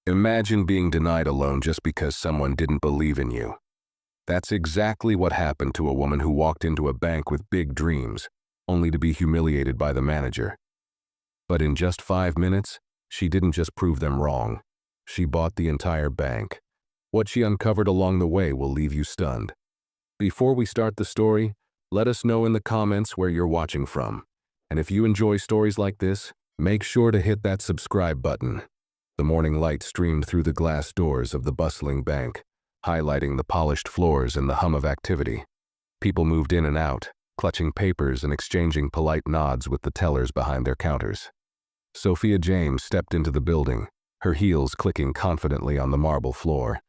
Imagine being denied a loan just because someone didn't believe in you. That's exactly what happened to a woman who walked into a bank with big dreams, only to be humiliated by the manager. But in just 5 minutes, she didn't just prove them wrong. She bought the entire bank. What she uncovered along the way will leave you stunned. Before we start the story, let us know in the comments where you're watching from. And if you enjoy stories like this, make sure to hit that subscribe button. The morning light streamed through the glass doors of the bustling bank, highlighting the polished floors and the hum of activity. People moved in and out, clutching papers and exchanging polite nods with the tellers behind their counters. Sophia James stepped into the building, her heels clicking confidently on the marble floor.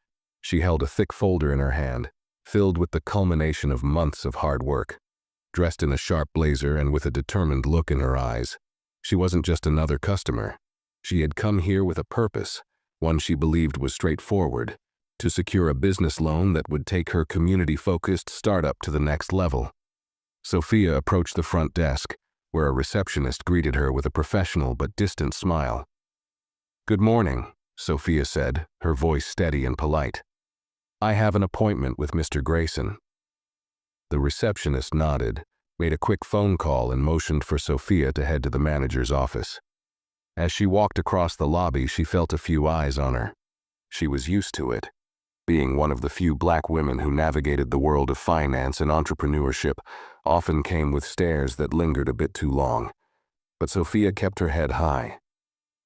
She held a thick folder in her hand, filled with the culmination of months of hard work. Dressed in a sharp blazer and with a determined look in her eyes, she wasn't just another customer. She had come here with a purpose, one she believed was straightforward, to secure a business loan that would take her community-focused startup to the next level. Sophia approached the front desk, where a receptionist greeted her with a professional but distant smile. "Good morning," Sophia said, her voice steady and polite. "I have an appointment with Mr. Grayson." The receptionist nodded, made a quick phone call and motioned for Sophia to head to the manager's office. As she walked across the lobby, she felt a few eyes on her. She was used to it. Being one of the few black women who navigated the world of finance and entrepreneurship often came with stares that lingered a bit too long. But Sophia kept her head high.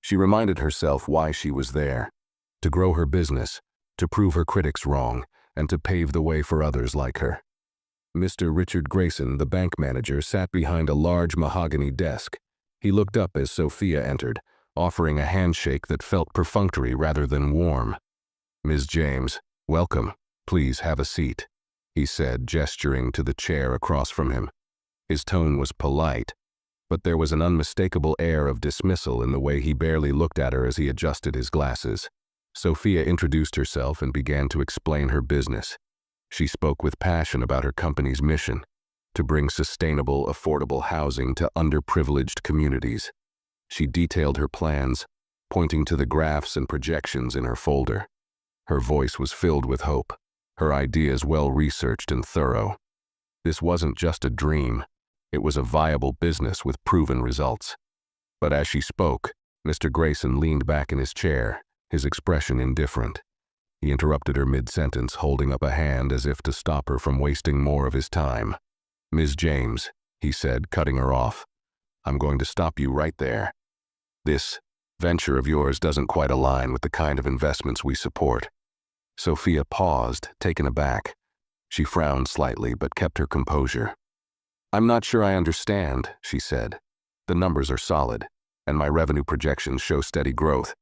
She reminded herself why she was there: to grow her business, to prove her critics wrong, and to pave the way for others like her. Mr. Richard Grayson, the bank manager, sat behind a large mahogany desk. He looked up as Sophia entered, offering a handshake that felt perfunctory rather than warm. "Ms. James, welcome. Please have a seat," he said, gesturing to the chair across from him. His tone was polite, but there was an unmistakable air of dismissal in the way he barely looked at her as he adjusted his glasses. Sophia introduced herself and began to explain her business. She spoke with passion about her company's mission: to bring sustainable, affordable housing to underprivileged communities. She detailed her plans, pointing to the graphs and projections in her folder. Her voice was filled with hope, her ideas well-researched and thorough. This wasn't just a dream, it was a viable business with proven results. But as she spoke, Mr. Grayson leaned back in his chair, his expression indifferent. He interrupted her mid-sentence, holding up a hand as if to stop her from wasting more of his time. "Ms. James," he said, cutting her off, "I'm going to stop you right there. This venture of yours doesn't quite align with the kind of investments we support." Sophia paused, taken aback. She frowned slightly but kept her composure. "I'm not sure I understand," she said. "The numbers are solid, and my revenue projections show steady growth.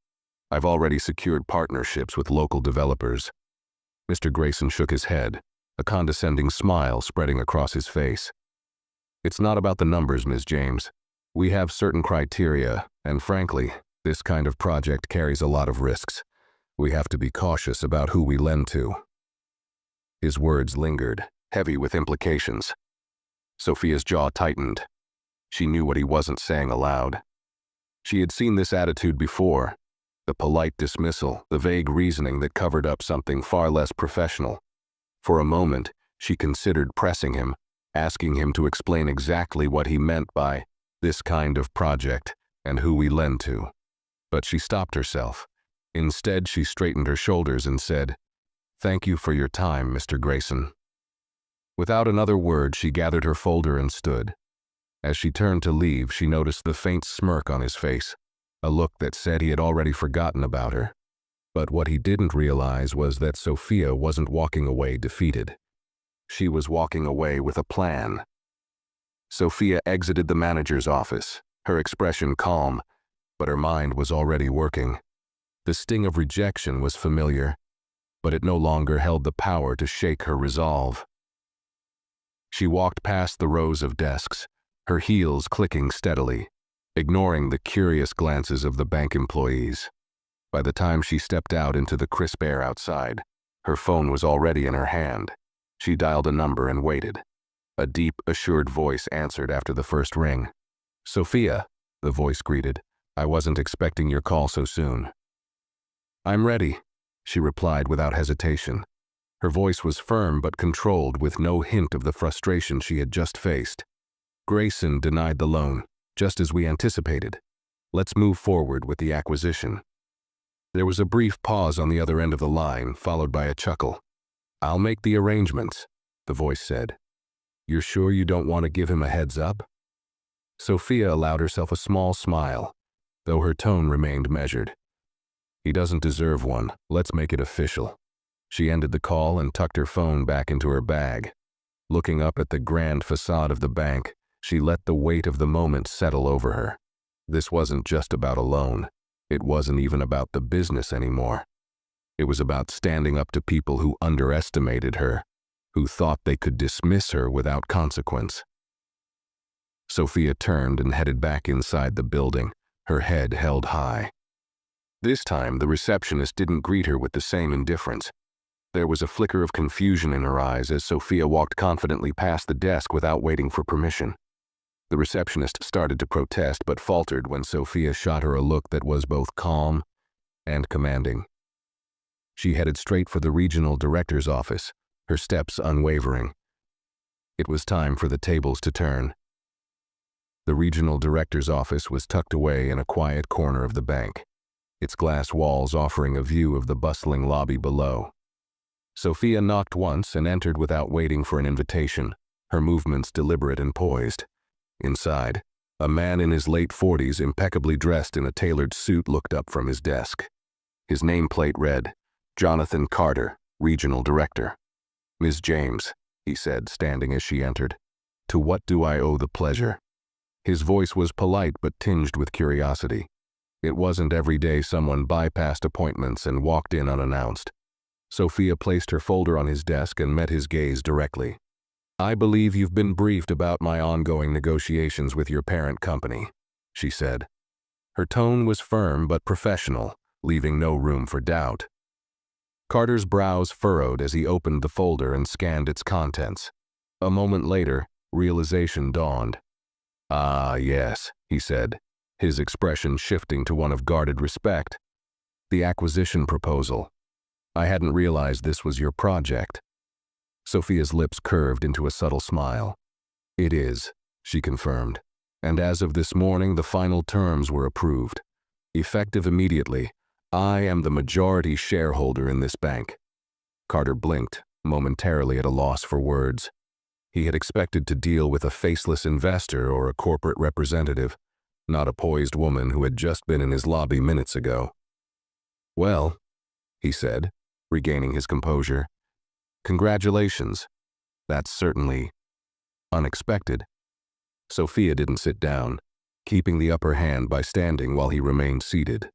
I've already secured partnerships with local developers." Mr. Grayson shook his head, a condescending smile spreading across his face. "It's not about the numbers, Ms. James. We have certain criteria, and frankly, this kind of project carries a lot of risks. We have to be cautious about who we lend to." His words lingered, heavy with implications. Sophia's jaw tightened. She knew what he wasn't saying aloud. She had seen this attitude before: the polite dismissal, the vague reasoning that covered up something far less professional. For a moment, she considered pressing him, asking him to explain exactly what he meant by "this kind of project" and "who we lend to." But she stopped herself. Instead, she straightened her shoulders and said, "Thank you for your time, Mr. Grayson." Without another word, she gathered her folder and stood. As she turned to leave, she noticed the faint smirk on his face, a look that said he had already forgotten about her. But what he didn't realize was that Sophia wasn't walking away defeated. She was walking away with a plan. Sophia exited the manager's office, her expression calm, but her mind was already working. The sting of rejection was familiar, but it no longer held the power to shake her resolve. She walked past the rows of desks, her heels clicking steadily, ignoring the curious glances of the bank employees. By the time she stepped out into the crisp air outside, her phone was already in her hand. She dialed a number and waited. A deep, assured voice answered after the first ring. "Sophia," the voice greeted. "I wasn't expecting your call so soon." "I'm ready," she replied without hesitation. Her voice was firm but controlled, with no hint of the frustration she had just faced. "Grayson denied the loan, just as we anticipated. Let's move forward with the acquisition." There was a brief pause on the other end of the line, followed by a chuckle. "I'll make the arrangements," the voice said. "You're sure you don't want to give him a heads up?" Sophia allowed herself a small smile, though her tone remained measured. "He doesn't deserve one. Let's make it official." She ended the call and tucked her phone back into her bag. Looking up at the grand facade of the bank, she let the weight of the moment settle over her. This wasn't just about a loan. It wasn't even about the business anymore. It was about standing up to people who underestimated her, who thought they could dismiss her without consequence. Sophia turned and headed back inside the building, her head held high. This time, the receptionist didn't greet her with the same indifference. There was a flicker of confusion in her eyes as Sophia walked confidently past the desk without waiting for permission. The receptionist started to protest but faltered when Sophia shot her a look that was both calm and commanding. She headed straight for the regional director's office, her steps unwavering. It was time for the tables to turn. The regional director's office was tucked away in a quiet corner of the bank, its glass walls offering a view of the bustling lobby below. Sophia knocked once and entered without waiting for an invitation, her movements deliberate and poised. Inside, a man in his late 40s, impeccably dressed in a tailored suit, looked up from his desk. His nameplate read, "Jonathan Carter, Regional Director." "Ms. James," he said, standing as she entered. "To what do I owe the pleasure?" His voice was polite but tinged with curiosity. It wasn't every day someone bypassed appointments and walked in unannounced. Sophia placed her folder on his desk and met his gaze directly. "I believe you've been briefed about my ongoing negotiations with your parent company," she said. Her tone was firm but professional, leaving no room for doubt. Carter's brows furrowed as he opened the folder and scanned its contents. A moment later, realization dawned. "Ah, yes," he said, his expression shifting to one of guarded respect. "The acquisition proposal. I hadn't realized this was your project." Sophia's lips curved into a subtle smile. "It is," she confirmed, "and as of this morning the final terms were approved. Effective immediately, I am the majority shareholder in this bank." Carter blinked, momentarily at a loss for words. He had expected to deal with a faceless investor or a corporate representative, not a poised woman who had just been in his lobby minutes ago. "Well," he said, regaining his composure, "congratulations. That's certainly unexpected." Sophia didn't sit down, keeping the upper hand by standing while he remained seated.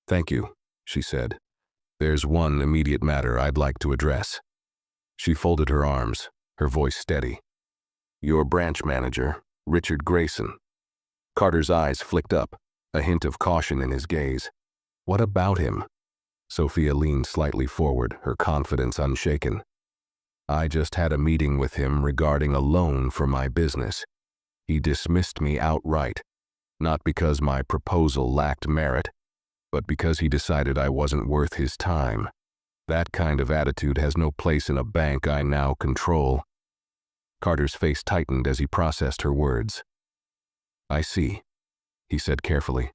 "Thank you," she said. "There's one immediate matter I'd like to address." She folded her arms, her voice steady. "Your branch manager, Richard Grayson." Carter's eyes flicked up, a hint of caution in his gaze. "What about him?" Sophia leaned slightly forward, her confidence unshaken. "I just had a meeting with him regarding a loan for my business. He dismissed me outright, not because my proposal lacked merit, but because he decided I wasn't worth his time. That kind of attitude has no place in a bank I now control." Carter's face tightened as he processed her words. "I see," he said carefully.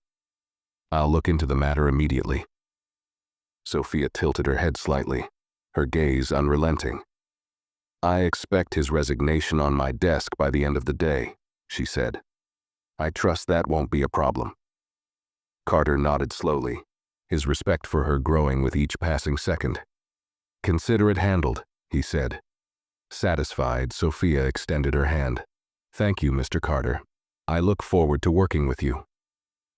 "I'll look into the matter immediately." Sophia tilted her head slightly, her gaze unrelenting. "I expect his resignation on my desk by the end of the day," she said. "I trust that won't be a problem." Carter nodded slowly, his respect for her growing with each passing second. "Consider it handled," he said. Satisfied, Sophia extended her hand. "Thank you, Mr. Carter. I look forward to working with you."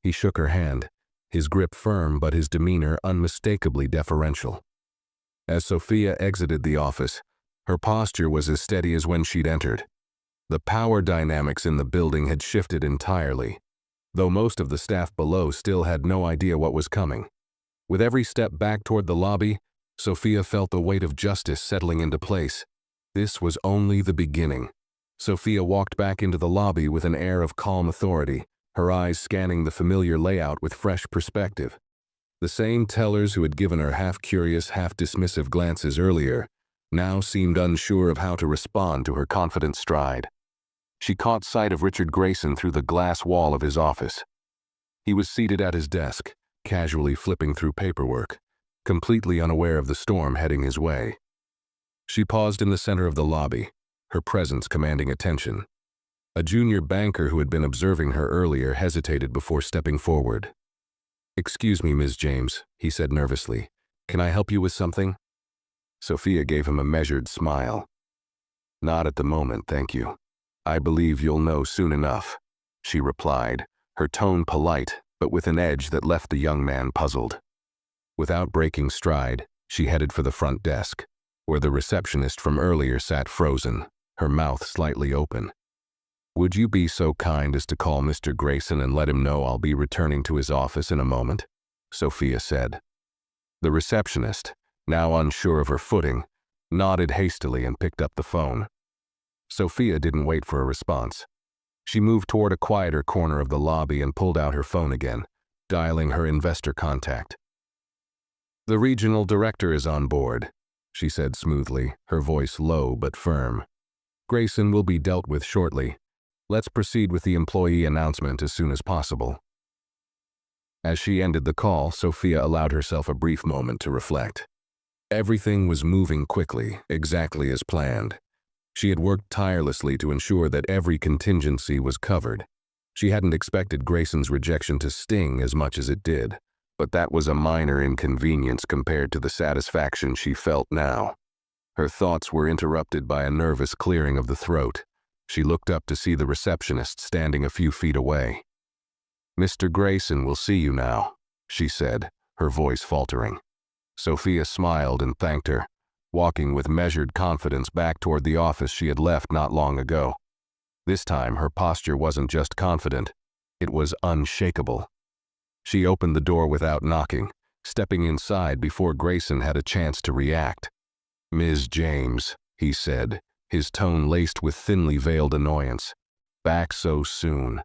He shook her hand, his grip firm but his demeanor unmistakably deferential. As Sophia exited the office, her posture was as steady as when she'd entered. The power dynamics in the building had shifted entirely, though most of the staff below still had no idea what was coming. With every step back toward the lobby, Sophia felt the weight of justice settling into place. This was only the beginning. Sophia walked back into the lobby with an air of calm authority, her eyes scanning the familiar layout with fresh perspective. The same tellers who had given her half-curious, half-dismissive glances earlier now seemed unsure of how to respond to her confident stride. She caught sight of Richard Grayson through the glass wall of his office. He was seated at his desk, casually flipping through paperwork, completely unaware of the storm heading his way. She paused in the center of the lobby, her presence commanding attention. A junior banker who had been observing her earlier hesitated before stepping forward. "Excuse me, Ms. James," he said nervously. "Can I help you with something?" Sophia gave him a measured smile. "Not at the moment, thank you. I believe you'll know soon enough," she replied, her tone polite, but with an edge that left the young man puzzled. Without breaking stride, she headed for the front desk, where the receptionist from earlier sat frozen, her mouth slightly open. "Would you be so kind as to call Mr. Grayson and let him know I'll be returning to his office in a moment?" Sophia said. The receptionist, now unsure of her footing, nodded hastily and picked up the phone. Sophia didn't wait for a response. She moved toward a quieter corner of the lobby and pulled out her phone again, dialing her investor contact. "The regional director is on board," she said smoothly, her voice low but firm. "Grayson will be dealt with shortly. Let's proceed with the employee announcement as soon as possible." As she ended the call, Sophia allowed herself a brief moment to reflect. Everything was moving quickly, exactly as planned. She had worked tirelessly to ensure that every contingency was covered. She hadn't expected Grayson's rejection to sting as much as it did, but that was a minor inconvenience compared to the satisfaction she felt now. Her thoughts were interrupted by a nervous clearing of the throat. She looked up to see the receptionist standing a few feet away. "Mr. Grayson will see you now," she said, her voice faltering. Sophia smiled and thanked her, walking with measured confidence back toward the office she had left not long ago. This time, her posture wasn't just confident, it was unshakable. She opened the door without knocking, stepping inside before Grayson had a chance to react. "Ms. James," he said, his tone laced with thinly veiled annoyance. "Back so soon.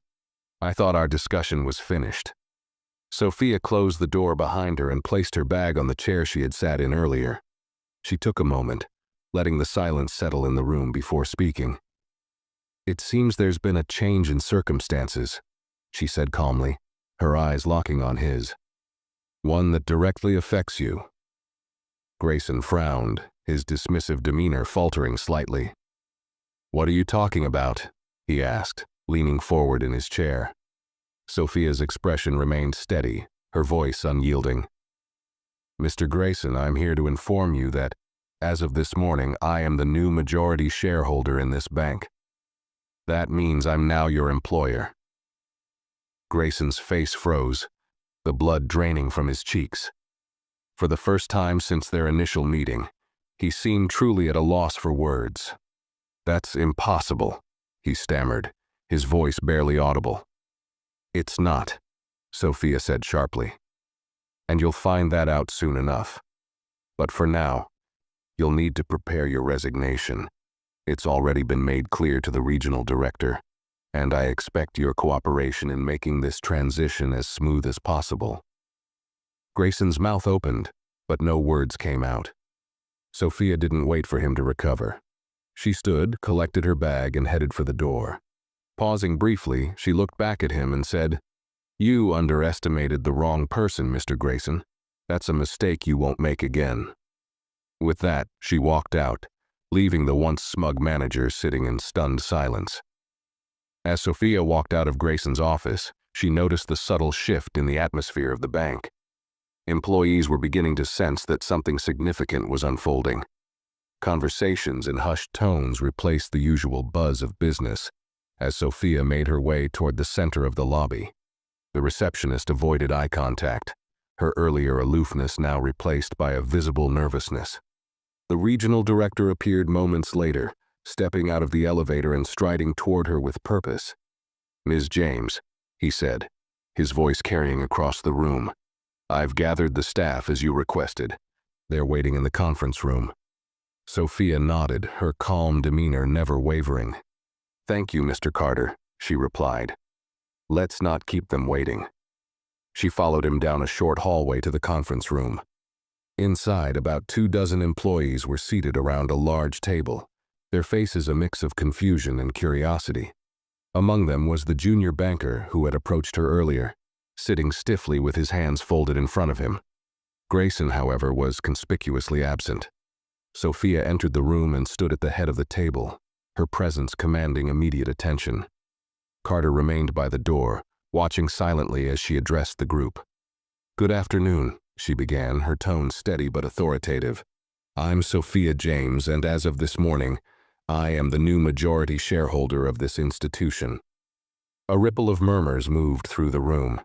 I thought our discussion was finished." Sophia closed the door behind her and placed her bag on the chair she had sat in earlier. She took a moment, letting the silence settle in the room before speaking. "It seems there's been a change in circumstances," she said calmly, her eyes locking on his. "One that directly affects you." Grayson frowned, his dismissive demeanor faltering slightly. "What are you talking about?" he asked, leaning forward in his chair. Sophia's expression remained steady, her voice unyielding. "Mr. Grayson, I'm here to inform you that, as of this morning, I am the new majority shareholder in this bank. That means I'm now your employer." Grayson's face froze, the blood draining from his cheeks. For the first time since their initial meeting, he seemed truly at a loss for words. "That's impossible," he stammered, his voice barely audible. "It's not," Sophia said sharply. "And you'll find that out soon enough. But for now, you'll need to prepare your resignation. It's already been made clear to the regional director, and I expect your cooperation in making this transition as smooth as possible." Grayson's mouth opened, but no words came out. Sophia didn't wait for him to recover. She stood, collected her bag, and headed for the door. Pausing briefly, she looked back at him and said, "You underestimated the wrong person, Mr. Grayson. That's a mistake you won't make again." With that, she walked out, leaving the once smug manager sitting in stunned silence. As Sophia walked out of Grayson's office, she noticed the subtle shift in the atmosphere of the bank. Employees were beginning to sense that something significant was unfolding. Conversations in hushed tones replaced the usual buzz of business as Sophia made her way toward the center of the lobby. The receptionist avoided eye contact, her earlier aloofness now replaced by a visible nervousness. The regional director appeared moments later, stepping out of the elevator and striding toward her with purpose. "Ms. James," he said, his voice carrying across the room. "I've gathered the staff as you requested. They're waiting in the conference room." Sophia nodded, her calm demeanor never wavering. "Thank you, Mr. Carter," she replied. "Let's not keep them waiting." She followed him down a short hallway to the conference room. Inside, about 24 employees were seated around a large table, their faces a mix of confusion and curiosity. Among them was the junior banker who had approached her earlier, sitting stiffly with his hands folded in front of him. Grayson, however, was conspicuously absent. Sophia entered the room and stood at the head of the table, her presence commanding immediate attention. Carter remained by the door, watching silently as she addressed the group. "Good afternoon," she began, her tone steady but authoritative. "I'm Sophia James, and as of this morning, I am the new majority shareholder of this institution." A ripple of murmurs moved through the room.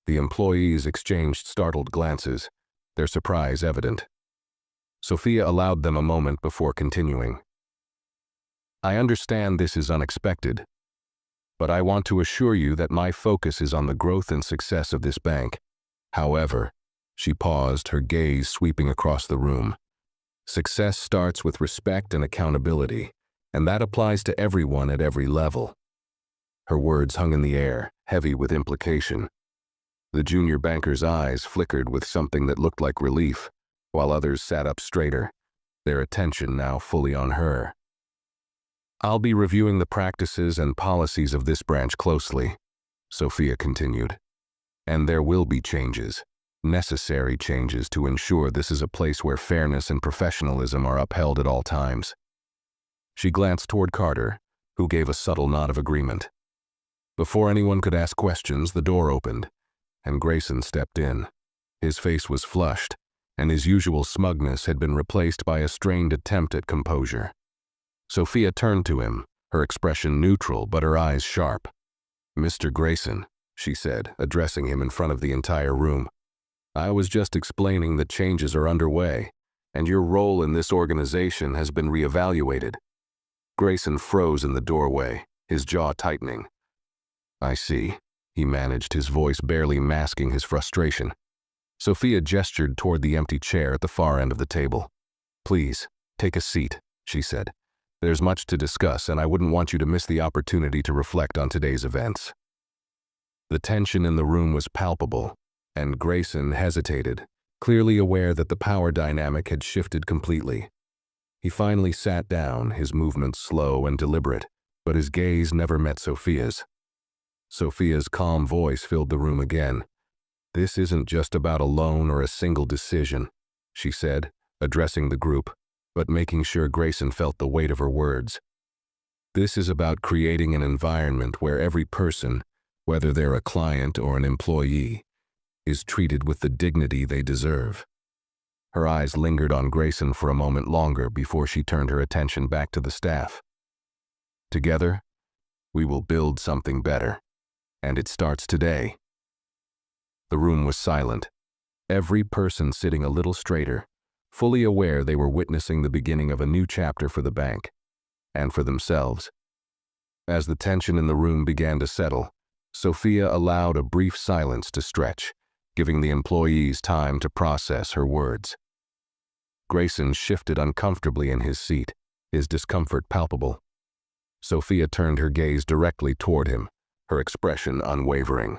The employees exchanged startled glances, their surprise evident. Sophia allowed them a moment before continuing. "I understand this is unexpected, but I want to assure you that my focus is on the growth and success of this bank. However," she paused, her gaze sweeping across the room, "success starts with respect and accountability, and that applies to everyone at every level." Her words hung in the air, heavy with implication. The junior banker's eyes flickered with something that looked like relief, while others sat up straighter, their attention now fully on her. "I'll be reviewing the practices and policies of this branch closely," Sophia continued. "And there will be changes, necessary changes to ensure this is a place where fairness and professionalism are upheld at all times." She glanced toward Carter, who gave a subtle nod of agreement. Before anyone could ask questions, the door opened, and Grayson stepped in. His face was flushed, and his usual smugness had been replaced by a strained attempt at composure. Sophia turned to him, her expression neutral but her eyes sharp. "Mr. Grayson," she said, addressing him in front of the entire room, "I was just explaining that changes are underway, and your role in this organization has been reevaluated." Grayson froze in the doorway, his jaw tightening. "I see," he managed, his voice barely masking his frustration. Sophia gestured toward the empty chair at the far end of the table. "Please, take a seat," she said. "There's much to discuss, and I wouldn't want you to miss the opportunity to reflect on today's events." The tension in the room was palpable, and Grayson hesitated, clearly aware that the power dynamic had shifted completely. He finally sat down, his movements slow and deliberate, but his gaze never met Sophia's. Sophia's calm voice filled the room again. "This isn't just about a loan or a single decision," she said, addressing the group, but making sure Grayson felt the weight of her words. "This is about creating an environment where every person, whether they're a client or an employee, is treated with the dignity they deserve." Her eyes lingered on Grayson for a moment longer before she turned her attention back to the staff. "Together, we will build something better, and it starts today." The room was silent, every person sitting a little straighter, fully aware they were witnessing the beginning of a new chapter for the bank, and for themselves. As the tension in the room began to settle, Sophia allowed a brief silence to stretch, giving the employees time to process her words. Grayson shifted uncomfortably in his seat, his discomfort palpable. Sophia turned her gaze directly toward him, her expression unwavering.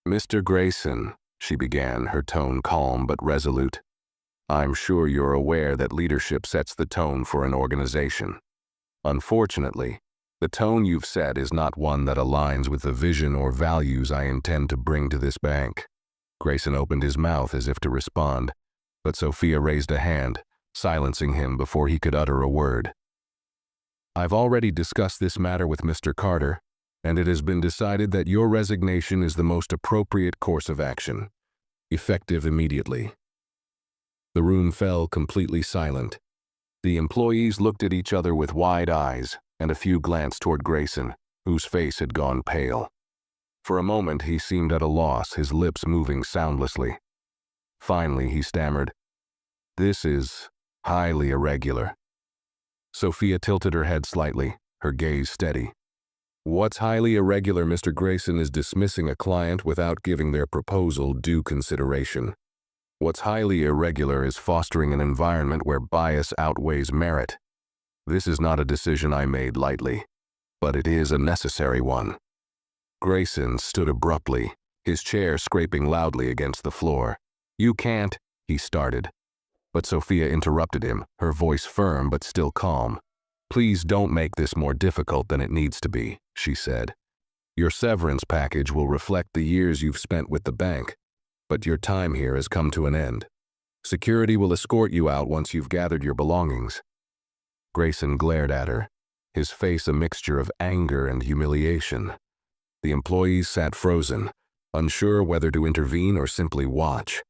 "Mr. Grayson," she began, her tone calm but resolute, "I'm sure you're aware that leadership sets the tone for an organization. Unfortunately, the tone you've set is not one that aligns with the vision or values I intend to bring to this bank." Grayson opened his mouth as if to respond, but Sophia raised a hand, silencing him before he could utter a word. "I've already discussed this matter with Mr. Carter, and it has been decided that your resignation is the most appropriate course of action, effective immediately." The room fell completely silent. The employees looked at each other with wide eyes, and a few glanced toward Grayson, whose face had gone pale. For a moment he seemed at a loss, his lips moving soundlessly. Finally he stammered, "This is highly irregular." Sophia tilted her head slightly, her gaze steady. "What's highly irregular, Mr. Grayson, is dismissing a client without giving their proposal due consideration. What's highly irregular is fostering an environment where bias outweighs merit. This is not a decision I made lightly, but it is a necessary one." Grayson stood abruptly, his chair scraping loudly against the floor. "You can't," he started. But Sophia interrupted him, her voice firm but still calm. "Please don't make this more difficult than it needs to be," she said. "Your severance package will reflect the years you've spent with the bank, but your time here has come to an end. Security will escort you out once you've gathered your belongings." Grayson glared at her, his face a mixture of anger and humiliation. The employees sat frozen, unsure whether to intervene or simply watch.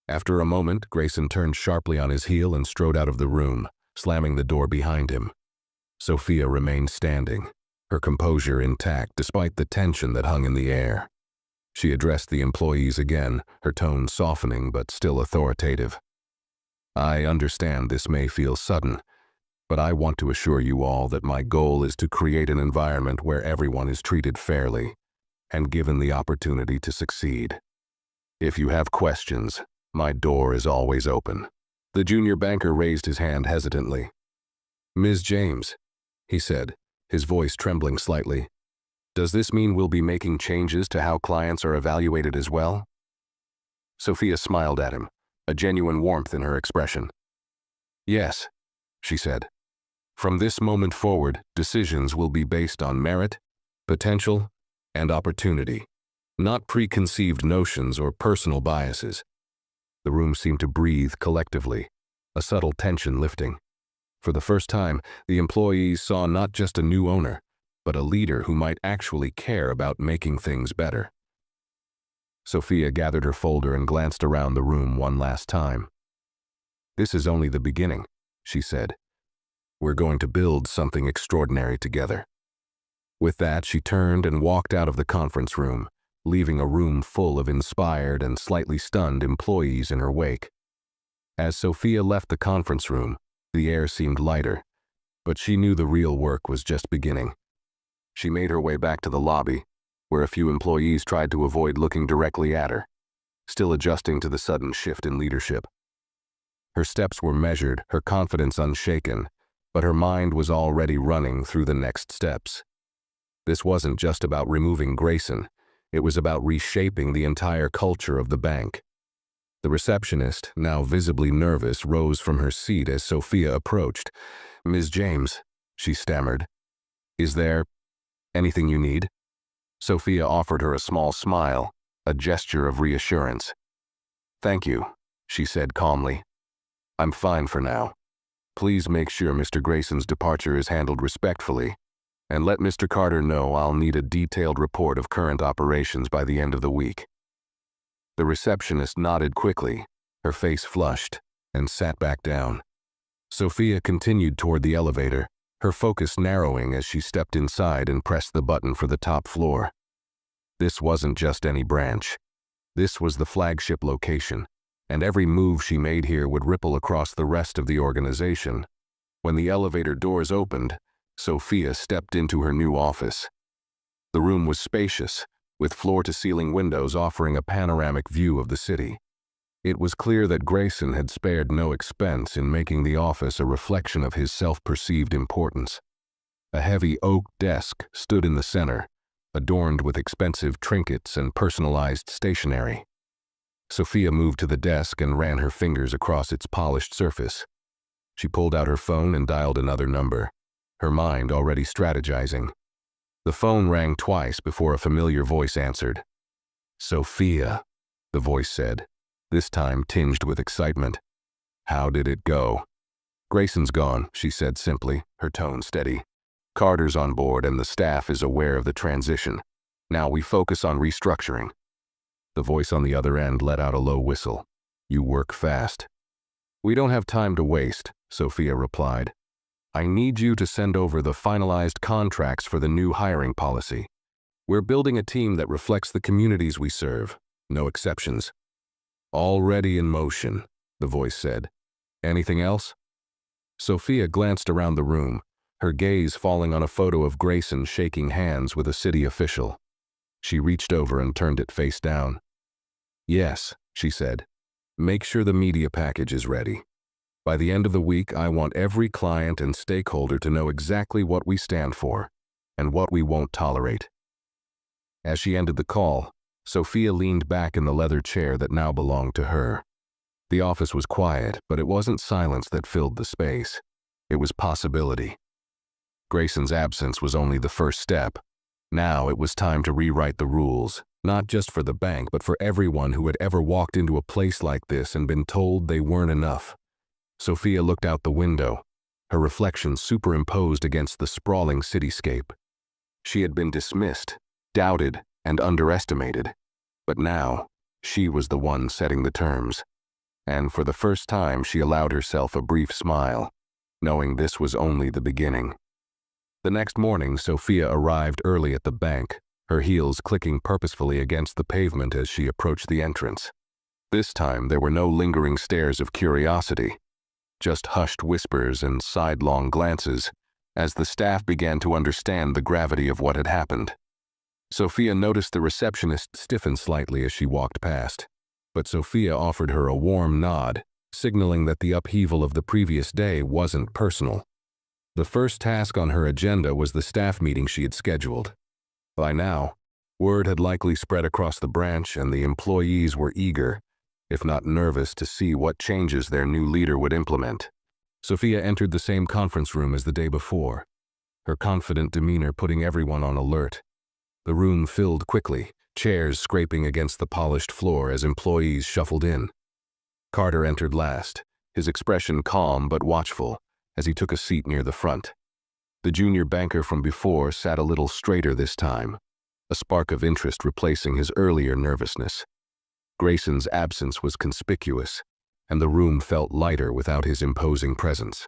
After a moment, Grayson turned sharply on his heel and strode out of the room, slamming the door behind him. Sophia remained standing, her composure intact despite the tension that hung in the air. She addressed the employees again, her tone softening but still authoritative. "I understand this may feel sudden, but I want to assure you all that my goal is to create an environment where everyone is treated fairly and given the opportunity to succeed. If you have questions, my door is always open." The junior banker raised his hand hesitantly. "Ms. James," he said, his voice trembling slightly, "does this mean we'll be making changes to how clients are evaluated as well?" Sophia smiled at him, a genuine warmth in her expression. "Yes," she said. "From this moment forward, decisions will be based on merit, potential, and opportunity, not preconceived notions or personal biases." The room seemed to breathe collectively, a subtle tension lifting. For the first time, the employees saw not just a new owner, but a leader who might actually care about making things better. Sophia gathered her folder and glanced around the room one last time. "This is only the beginning," she said. "We're going to build something extraordinary together." With that, she turned and walked out of the conference room, leaving a room full of inspired and slightly stunned employees in her wake. As Sophia left the conference room, the air seemed lighter, but she knew the real work was just beginning. She made her way back to the lobby, where a few employees tried to avoid looking directly at her, still adjusting to the sudden shift in leadership. Her steps were measured, her confidence unshaken, but her mind was already running through the next steps. This wasn't just about removing Grayson, it was about reshaping the entire culture of the bank. The receptionist, now visibly nervous, rose from her seat as Sophia approached. "Ms. James," she stammered, "is there anything you need?" Sophia offered her a small smile, a gesture of reassurance. "Thank you," she said calmly. "I'm fine for now. Please make sure Mr. Grayson's departure is handled respectfully, and let Mr. Carter know I'll need a detailed report of current operations by the end of the week." The receptionist nodded quickly, her face flushed, and sat back down. Sophia continued toward the elevator, her focus narrowing as she stepped inside and pressed the button for the top floor. This wasn't just any branch. This was the flagship location, and every move she made here would ripple across the rest of the organization. When the elevator doors opened, Sophia stepped into her new office. The room was spacious, with floor-to-ceiling windows offering a panoramic view of the city. It was clear that Grayson had spared no expense in making the office a reflection of his self-perceived importance. A heavy oak desk stood in the center, adorned with expensive trinkets and personalized stationery. Sophia moved to the desk and ran her fingers across its polished surface. She pulled out her phone and dialed another number, her mind already strategizing. The phone rang twice before a familiar voice answered. "Sophia," the voice said, this time tinged with excitement. "How did it go?" "Grayson's gone," she said simply, her tone steady. "Carter's on board and the staff is aware of the transition. Now we focus on restructuring." The voice on the other end let out a low whistle. "You work fast." "We don't have time to waste," Sophia replied. "I need you to send over the finalized contracts for the new hiring policy. We're building a team that reflects the communities we serve, no exceptions." "Already in motion," the voice said. "Anything else?" Sophia glanced around the room, her gaze falling on a photo of Grayson shaking hands with a city official. She reached over and turned it face down. "Yes," she said. "Make sure the media package is ready. By the end of the week, I want every client and stakeholder to know exactly what we stand for and what we won't tolerate." As she ended the call, Sophia leaned back in the leather chair that now belonged to her. The office was quiet, but it wasn't silence that filled the space. It was possibility. Grayson's absence was only the first step. Now it was time to rewrite the rules, not just for the bank, but for everyone who had ever walked into a place like this and been told they weren't enough. Sophia looked out the window, her reflection superimposed against the sprawling cityscape. She had been dismissed, doubted, and underestimated. But now, she was the one setting the terms. And for the first time, she allowed herself a brief smile, knowing this was only the beginning. The next morning, Sophia arrived early at the bank, her heels clicking purposefully against the pavement as she approached the entrance. This time, there were no lingering stares of curiosity, just hushed whispers and sidelong glances as the staff began to understand the gravity of what had happened. Sophia noticed the receptionist stiffen slightly as she walked past, but Sophia offered her a warm nod, signaling that the upheaval of the previous day wasn't personal. The first task on her agenda was the staff meeting she had scheduled. By now, word had likely spread across the branch and the employees were eager, if not nervous, to see what changes their new leader would implement. Sophia entered the same conference room as the day before, her confident demeanor putting everyone on alert. The room filled quickly, chairs scraping against the polished floor as employees shuffled in. Carter entered last, his expression calm but watchful, as he took a seat near the front. The junior banker from before sat a little straighter this time, a spark of interest replacing his earlier nervousness. Grayson's absence was conspicuous, and the room felt lighter without his imposing presence.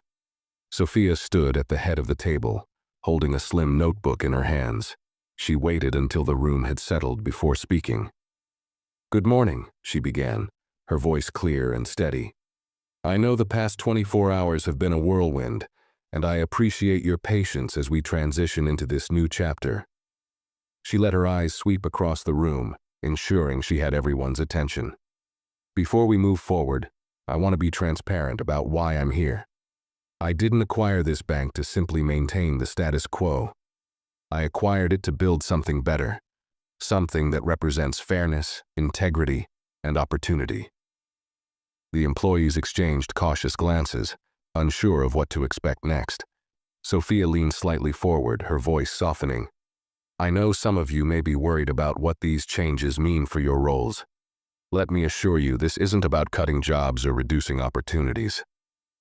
Sophia stood at the head of the table, holding a slim notebook in her hands. She waited until the room had settled before speaking. "Good morning," she began, her voice clear and steady. "I know the past 24 hours have been a whirlwind, and I appreciate your patience as we transition into this new chapter." She let her eyes sweep across the room, ensuring she had everyone's attention. "Before we move forward, I want to be transparent about why I'm here. I didn't acquire this bank to simply maintain the status quo. I acquired it to build something better, something that represents fairness, integrity, and opportunity." The employees exchanged cautious glances, unsure of what to expect next. Sophia leaned slightly forward, her voice softening. "I know some of you may be worried about what these changes mean for your roles. Let me assure you, this isn't about cutting jobs or reducing opportunities.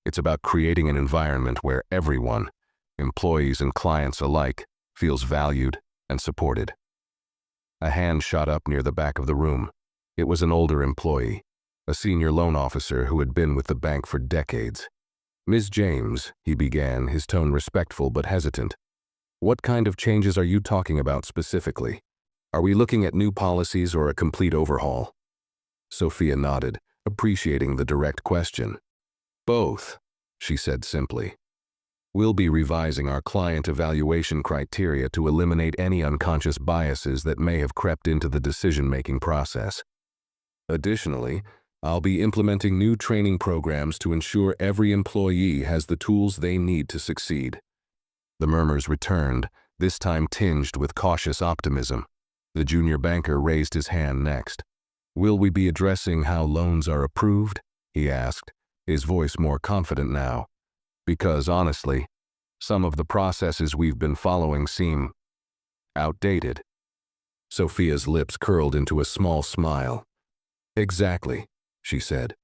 It's about creating an environment where everyone, employees and clients alike, feels valued and supported." A hand shot up near the back of the room. It was an older employee, a senior loan officer who had been with the bank for decades. "Ms. James," he began, his tone respectful but hesitant. "What kind of changes are you talking about specifically? Are we looking at new policies or a complete overhaul?" Sophia nodded, appreciating the direct question. "Both," she said simply. "We'll be revising our client evaluation criteria to eliminate any unconscious biases that may have crept into the decision-making process. Additionally, I'll be implementing new training programs to ensure every employee has the tools they need to succeed." The murmurs returned, this time tinged with cautious optimism. The junior banker raised his hand next. "Will we be addressing how loans are approved?" he asked, his voice more confident now. "Because honestly, some of the processes we've been following seem outdated." Sophia's lips curled into a small smile. "Exactly," she said.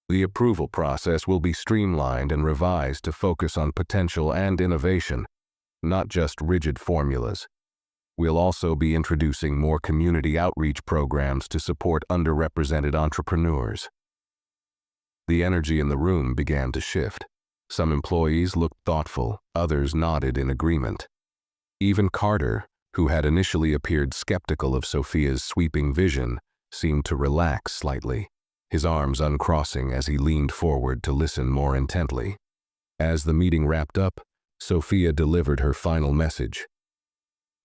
"The approval process will be streamlined and revised to focus on potential and innovation, not just rigid formulas. We'll also be introducing more community outreach programs to support underrepresented entrepreneurs." The energy in the room began to shift. Some employees looked thoughtful, others nodded in agreement. Even Carter, who had initially appeared skeptical of Sophia's sweeping vision, seemed to relax slightly, his arms uncrossing as he leaned forward to listen more intently. As the meeting wrapped up, Sophia delivered her final message.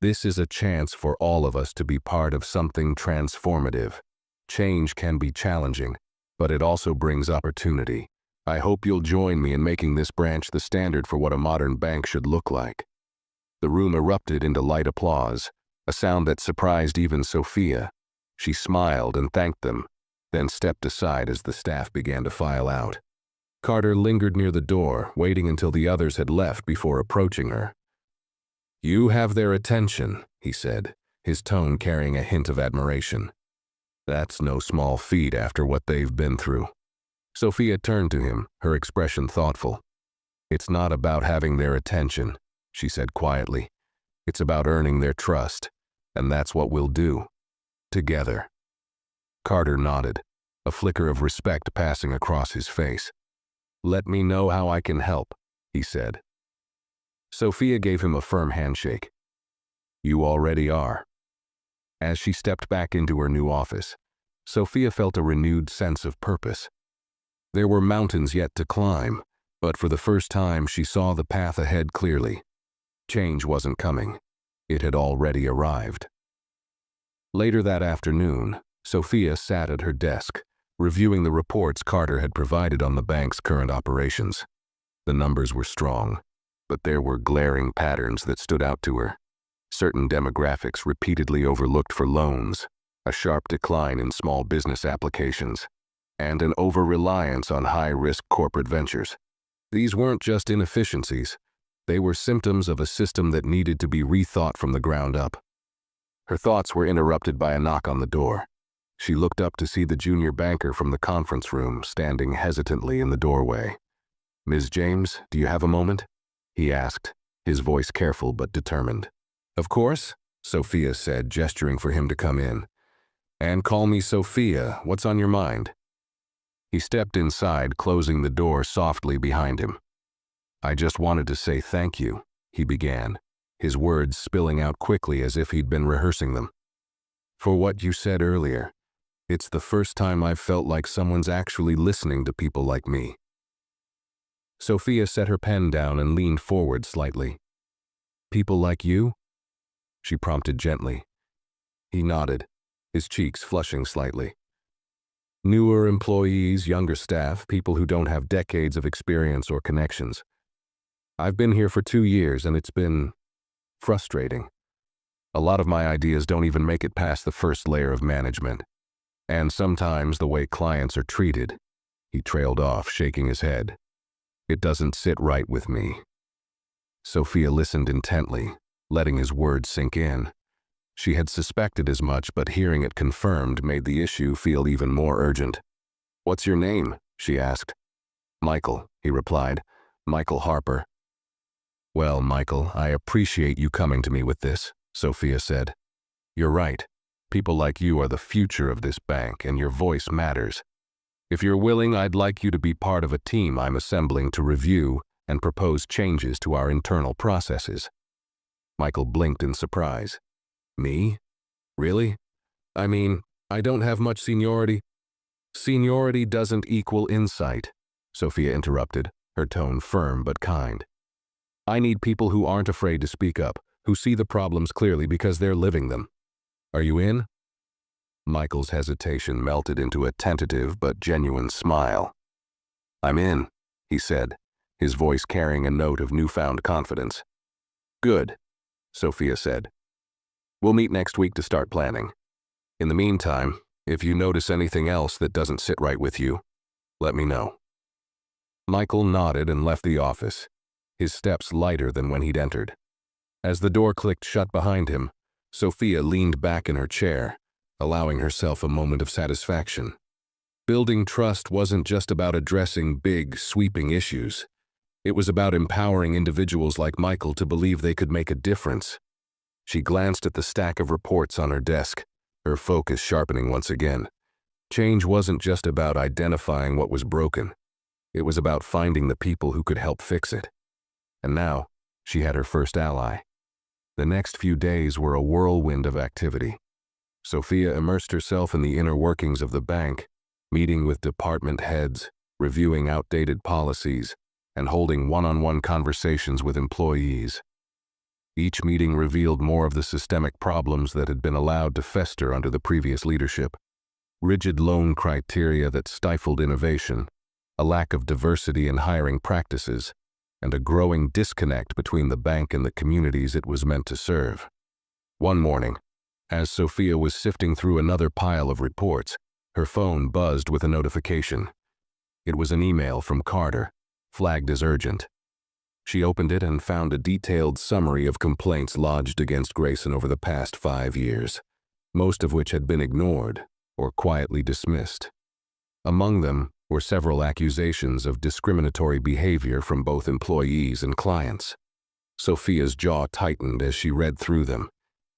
"This is a chance for all of us to be part of something transformative. Change can be challenging, but it also brings opportunity. I hope you'll join me in making this branch the standard for what a modern bank should look like." The room erupted into light applause, a sound that surprised even Sophia. She smiled and thanked them, then stepped aside as the staff began to file out. Carter lingered near the door, waiting until the others had left before approaching her. "You have their attention," he said, his tone carrying a hint of admiration. "That's no small feat after what they've been through." Sophia turned to him, her expression thoughtful. "It's not about having their attention," she said quietly. "It's about earning their trust, and that's what we'll do. Together." Carter nodded, a flicker of respect passing across his face. "Let me know how I can help," he said. Sophia gave him a firm handshake. "You already are." As she stepped back into her new office, Sophia felt a renewed sense of purpose. There were mountains yet to climb, but for the first time she saw the path ahead clearly. Change wasn't coming. It had already arrived. Later that afternoon, Sophia sat at her desk, reviewing the reports Carter had provided on the bank's current operations. The numbers were strong, but there were glaring patterns that stood out to her. Certain demographics repeatedly overlooked for loans, a sharp decline in small business applications, and an over-reliance on high-risk corporate ventures. These weren't just inefficiencies. They were symptoms of a system that needed to be rethought from the ground up. Her thoughts were interrupted by a knock on the door. She looked up to see the junior banker from the conference room standing hesitantly in the doorway. "Ms. James, do you have a moment?" he asked, his voice careful but determined. "Of course," Sophia said, gesturing for him to come in. "And call me Sophia. What's on your mind?" He stepped inside, closing the door softly behind him. "I just wanted to say thank you," he began, his words spilling out quickly as if he'd been rehearsing them. "For what you said earlier. It's the first time I've felt like someone's actually listening to people like me." Sophia set her pen down and leaned forward slightly. "People like you?" she prompted gently. He nodded, his cheeks flushing slightly. "Newer employees, younger staff, people who don't have decades of experience or connections. I've been here for 2 years and it's been frustrating. A lot of my ideas don't even make it past the first layer of management. And sometimes the way clients are treated," he trailed off, shaking his head. "It doesn't sit right with me." Sophia listened intently, letting his words sink in. She had suspected as much, but hearing it confirmed made the issue feel even more urgent. "What's your name?" she asked. "Michael," he replied. "Michael Harper." "Well, Michael, I appreciate you coming to me with this," Sophia said. "You're right. People like you are the future of this bank, and your voice matters. If you're willing, I'd like you to be part of a team I'm assembling to review and propose changes to our internal processes." Michael blinked in surprise. "Me? Really? I mean, I don't have much seniority." "Seniority doesn't equal insight," Sophia interrupted, her tone firm but kind. "I need people who aren't afraid to speak up, who see the problems clearly because they're living them. Are you in?" Michael's hesitation melted into a tentative but genuine smile. "I'm in," he said, his voice carrying a note of newfound confidence. "Good," Sophia said. "We'll meet next week to start planning. In the meantime, if you notice anything else that doesn't sit right with you, let me know." Michael nodded and left the office, his steps lighter than when he'd entered. As the door clicked shut behind him, Sophia leaned back in her chair, allowing herself a moment of satisfaction. Building trust wasn't just about addressing big, sweeping issues. It was about empowering individuals like Michael to believe they could make a difference. She glanced at the stack of reports on her desk, her focus sharpening once again. Change wasn't just about identifying what was broken. It was about finding the people who could help fix it. And now, she had her first ally. The next few days were a whirlwind of activity. Sophia immersed herself in the inner workings of the bank, meeting with department heads, reviewing outdated policies, and holding one-on-one conversations with employees. Each meeting revealed more of the systemic problems that had been allowed to fester under the previous leadership. Rigid loan criteria that stifled innovation, a lack of diversity in hiring practices, and a growing disconnect between the bank and the communities it was meant to serve. One morning, As Sophia was sifting through another pile of reports, her phone buzzed with a notification. It was an email from Carter, flagged as urgent. She opened it and found a detailed summary of complaints lodged against Grayson over the past 5 years, most of which had been ignored or quietly dismissed. Among them were several accusations of discriminatory behavior from both employees and clients. Sophia's jaw tightened as she read through them,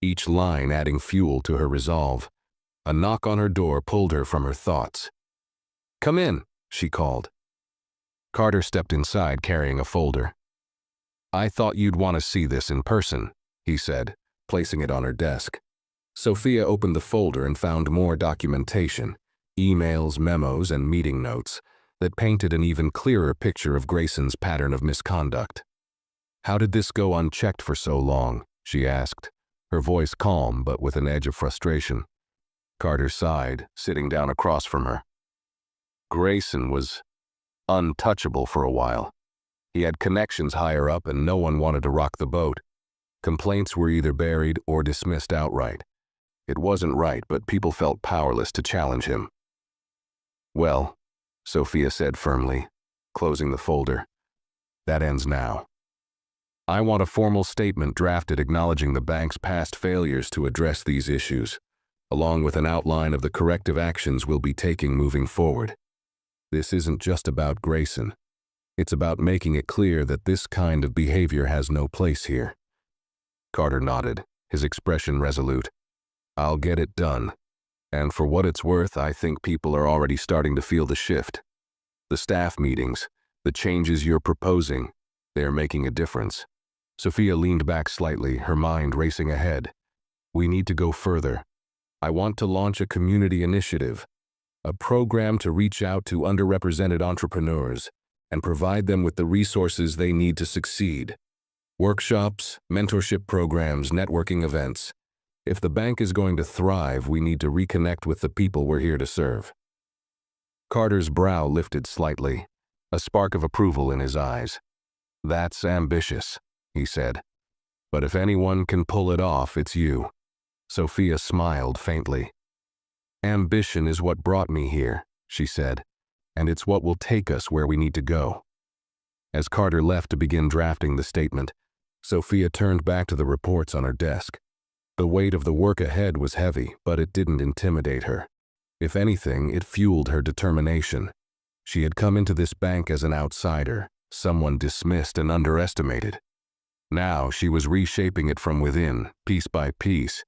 each line adding fuel to her resolve. A knock on her door pulled her from her thoughts. "Come in," she called. Carter stepped inside carrying a folder. "I thought you'd want to see this in person," he said, placing it on her desk. Sophia opened the folder and found more documentation, emails, memos, and meeting notes that painted an even clearer picture of Grayson's pattern of misconduct. "How did this go unchecked for so long?" she asked, her voice calm but with an edge of frustration. Carter sighed, sitting down across from her. Grayson was untouchable for a while. He had connections higher up and no one wanted to rock the boat. Complaints were either buried or dismissed outright. It wasn't right, but people felt powerless to challenge him. "Well," Sophia said firmly, closing the folder, "that ends now. I want a formal statement drafted acknowledging the bank's past failures to address these issues, along with an outline of the corrective actions we'll be taking moving forward. This isn't just about Grayson. It's about making it clear that this kind of behavior has no place here." Carter nodded, his expression resolute. "I'll get it done. And for what it's worth, I think people are already starting to feel the shift. The staff meetings, the changes you're proposing, they're making a difference." Sophia leaned back slightly, her mind racing ahead. "We need to go further. I want to launch a community initiative, a program to reach out to underrepresented entrepreneurs and provide them with the resources they need to succeed. Workshops, mentorship programs, networking events. If the bank is going to thrive, we need to reconnect with the people we're here to serve." Carter's brow lifted slightly, a spark of approval in his eyes. "That's ambitious," he said. "But if anyone can pull it off, it's you." Sophia smiled faintly. "Ambition is what brought me here," she said, "and it's what will take us where we need to go." As Carter left to begin drafting the statement, Sophia turned back to the reports on her desk. The weight of the work ahead was heavy, but it didn't intimidate her. If anything, it fueled her determination. She had come into this bank as an outsider, someone dismissed and underestimated. Now she was reshaping it from within, piece by piece,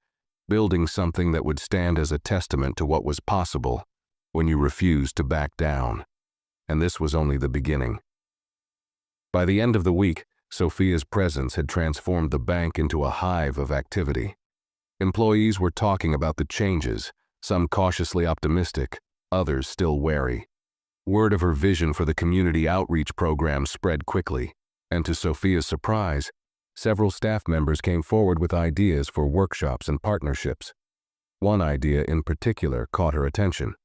building something that would stand as a testament to what was possible when you refused to back down. And this was only the beginning. By the end of the week, Sophia's presence had transformed the bank into a hive of activity. Employees were talking about the changes, some cautiously optimistic, others still wary. Word of her vision for the community outreach program spread quickly, and to Sophia's surprise, several staff members came forward with ideas for workshops and partnerships. One idea in particular caught her attention: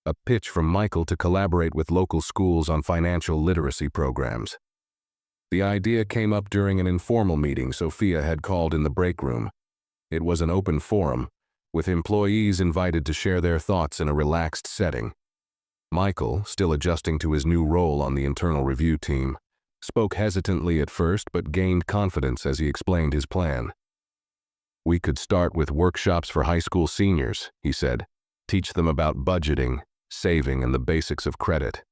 a pitch from Michael to collaborate with local schools on financial literacy programs. The idea came up during an informal meeting Sophia had called in the break room. It was an open forum, with employees invited to share their thoughts in a relaxed setting. Michael, still adjusting to his new role on the internal review team, spoke hesitantly at first but gained confidence as he explained his plan. "We could start with workshops for high school seniors," he said. "Teach them about budgeting, saving, and the basics of credit.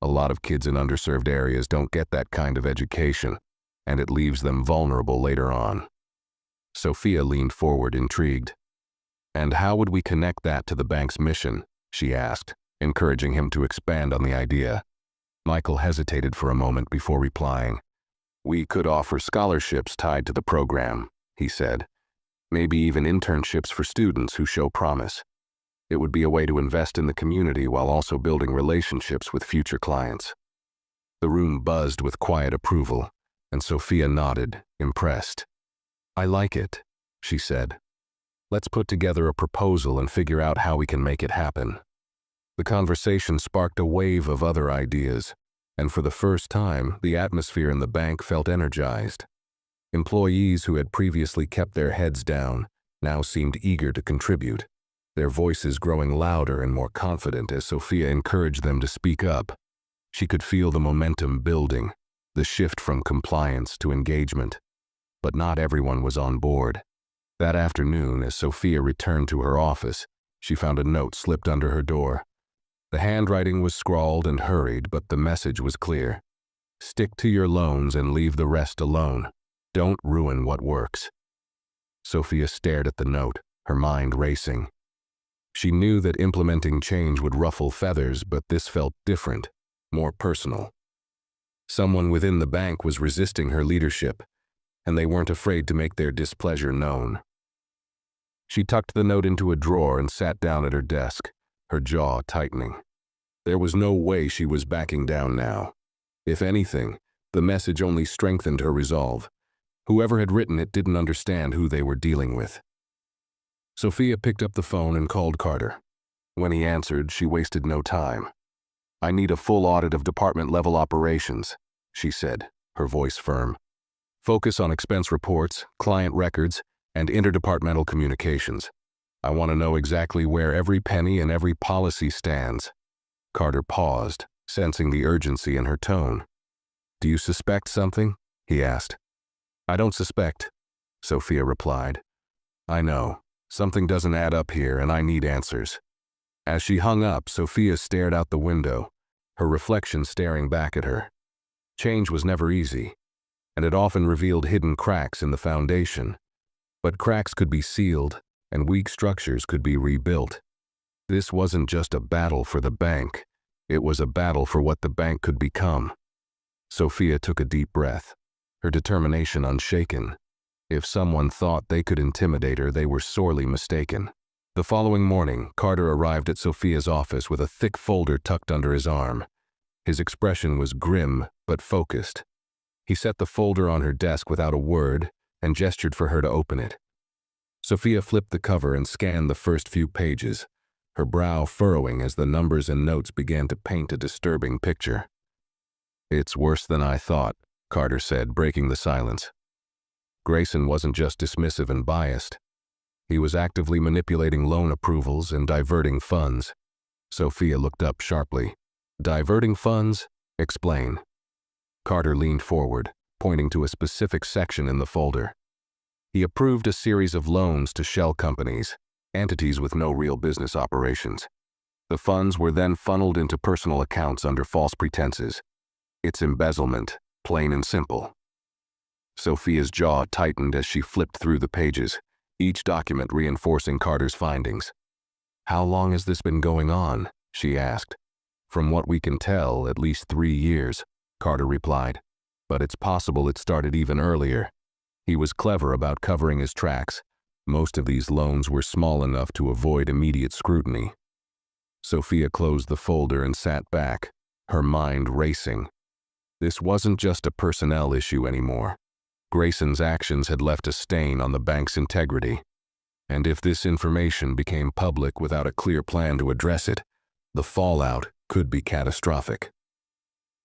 A lot of kids in underserved areas don't get that kind of education, and it leaves them vulnerable later on." Sophia leaned forward, intrigued. "And how would we connect that to the bank's mission?" she asked, encouraging him to expand on the idea. Michael hesitated for a moment before replying. "We could offer scholarships tied to the program," he said. "Maybe even internships for students who show promise. It would be a way to invest in the community while also building relationships with future clients." The room buzzed with quiet approval, and Sophia nodded, impressed. "I like it," she said. "Let's put together a proposal and figure out how we can make it happen." The conversation sparked a wave of other ideas, and for the first time, the atmosphere in the bank felt energized. Employees who had previously kept their heads down now seemed eager to contribute, their voices growing louder and more confident as Sophia encouraged them to speak up. She could feel the momentum building, the shift from compliance to engagement. But not everyone was on board. That afternoon, as Sophia returned to her office, she found a note slipped under her door. The handwriting was scrawled and hurried, but the message was clear. Stick to your loans and leave the rest alone. Don't ruin what works. Sophia stared at the note, her mind racing. She knew that implementing change would ruffle feathers, but this felt different, more personal. Someone within the bank was resisting her leadership, and they weren't afraid to make their displeasure known. She tucked the note into a drawer and sat down at her desk, her jaw tightening. There was no way she was backing down now. If anything, the message only strengthened her resolve. Whoever had written it didn't understand who they were dealing with. Sophia picked up the phone and called Carter. When he answered, she wasted no time. "I need a full audit of department-level operations," she said, her voice firm. "Focus on expense reports, client records, and interdepartmental communications. I want to know exactly where every penny and every policy stands." Carter paused, sensing the urgency in her tone. "Do you suspect something?" he asked. "I don't suspect," Sophia replied. "I know. Something doesn't add up here, and I need answers." As she hung up, Sophia stared out the window, her reflection staring back at her. Change was never easy, and it often revealed hidden cracks in the foundation. But cracks could be sealed, and weak structures could be rebuilt. This wasn't just a battle for the bank. It was a battle for what the bank could become. Sophia took a deep breath, her determination unshaken. If someone thought they could intimidate her, they were sorely mistaken. The following morning, Carter arrived at Sophia's office with a thick folder tucked under his arm. His expression was grim but focused. He set the folder on her desk without a word and gestured for her to open it. Sophia flipped the cover and scanned the first few pages, her brow furrowing as the numbers and notes began to paint a disturbing picture. "It's worse than I thought," Carter said, breaking the silence. Grayson wasn't just dismissive and biased. He was actively manipulating loan approvals and diverting funds. Sophia looked up sharply. "Diverting funds? Explain." Carter leaned forward, pointing to a specific section in the folder. He approved a series of loans to shell companies, entities with no real business operations. The funds were then funneled into personal accounts under false pretenses. It's embezzlement, plain and simple. Sophia's jaw tightened as she flipped through the pages, each document reinforcing Carter's findings. "How long has this been going on?" she asked. "From what we can tell, at least 3 years," Carter replied. "But it's possible it started even earlier." He was clever about covering his tracks. Most of these loans were small enough to avoid immediate scrutiny. Sophia closed the folder and sat back, her mind racing. This wasn't just a personnel issue anymore. Grayson's actions had left a stain on the bank's integrity. And if this information became public without a clear plan to address it, the fallout could be catastrophic.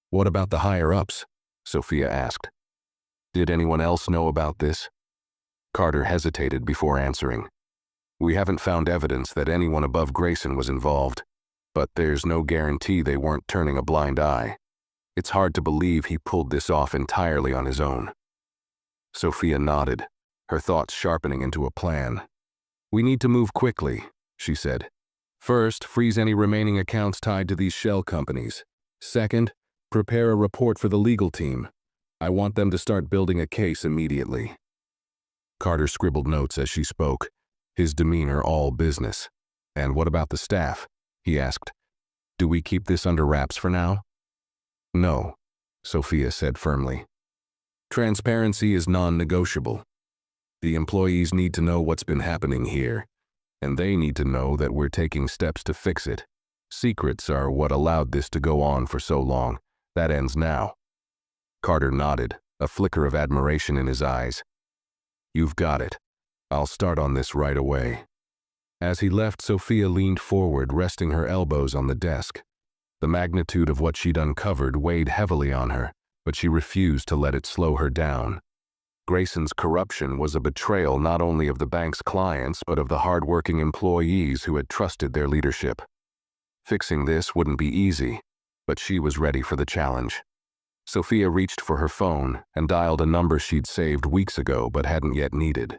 "What about the higher-ups?" Sophia asked. "Did anyone else know about this?" Carter hesitated before answering. "We haven't found evidence that anyone above Grayson was involved, but there's no guarantee they weren't turning a blind eye. It's hard to believe he pulled this off entirely on his own." Sophia nodded, her thoughts sharpening into a plan. "We need to move quickly," she said. "First, freeze any remaining accounts tied to these shell companies. Second, prepare a report for the legal team. I want them to start building a case immediately." Carter scribbled notes as she spoke, his demeanor all business. "And what about the staff?" he asked. "Do we keep this under wraps for now?" "No," Sophia said firmly. "Transparency is non-negotiable. The employees need to know what's been happening here, and they need to know that we're taking steps to fix it. Secrets are what allowed this to go on for so long. That ends now." Carter nodded, a flicker of admiration in his eyes. "You've got it. I'll start on this right away." As he left, Sophia leaned forward, resting her elbows on the desk. The magnitude of what she'd uncovered weighed heavily on her, but she refused to let it slow her down. Grayson's corruption was a betrayal not only of the bank's clients but of the hard-working employees who had trusted their leadership. Fixing this wouldn't be easy, but she was ready for the challenge. Sophia reached for her phone and dialed a number she'd saved weeks ago but hadn't yet needed.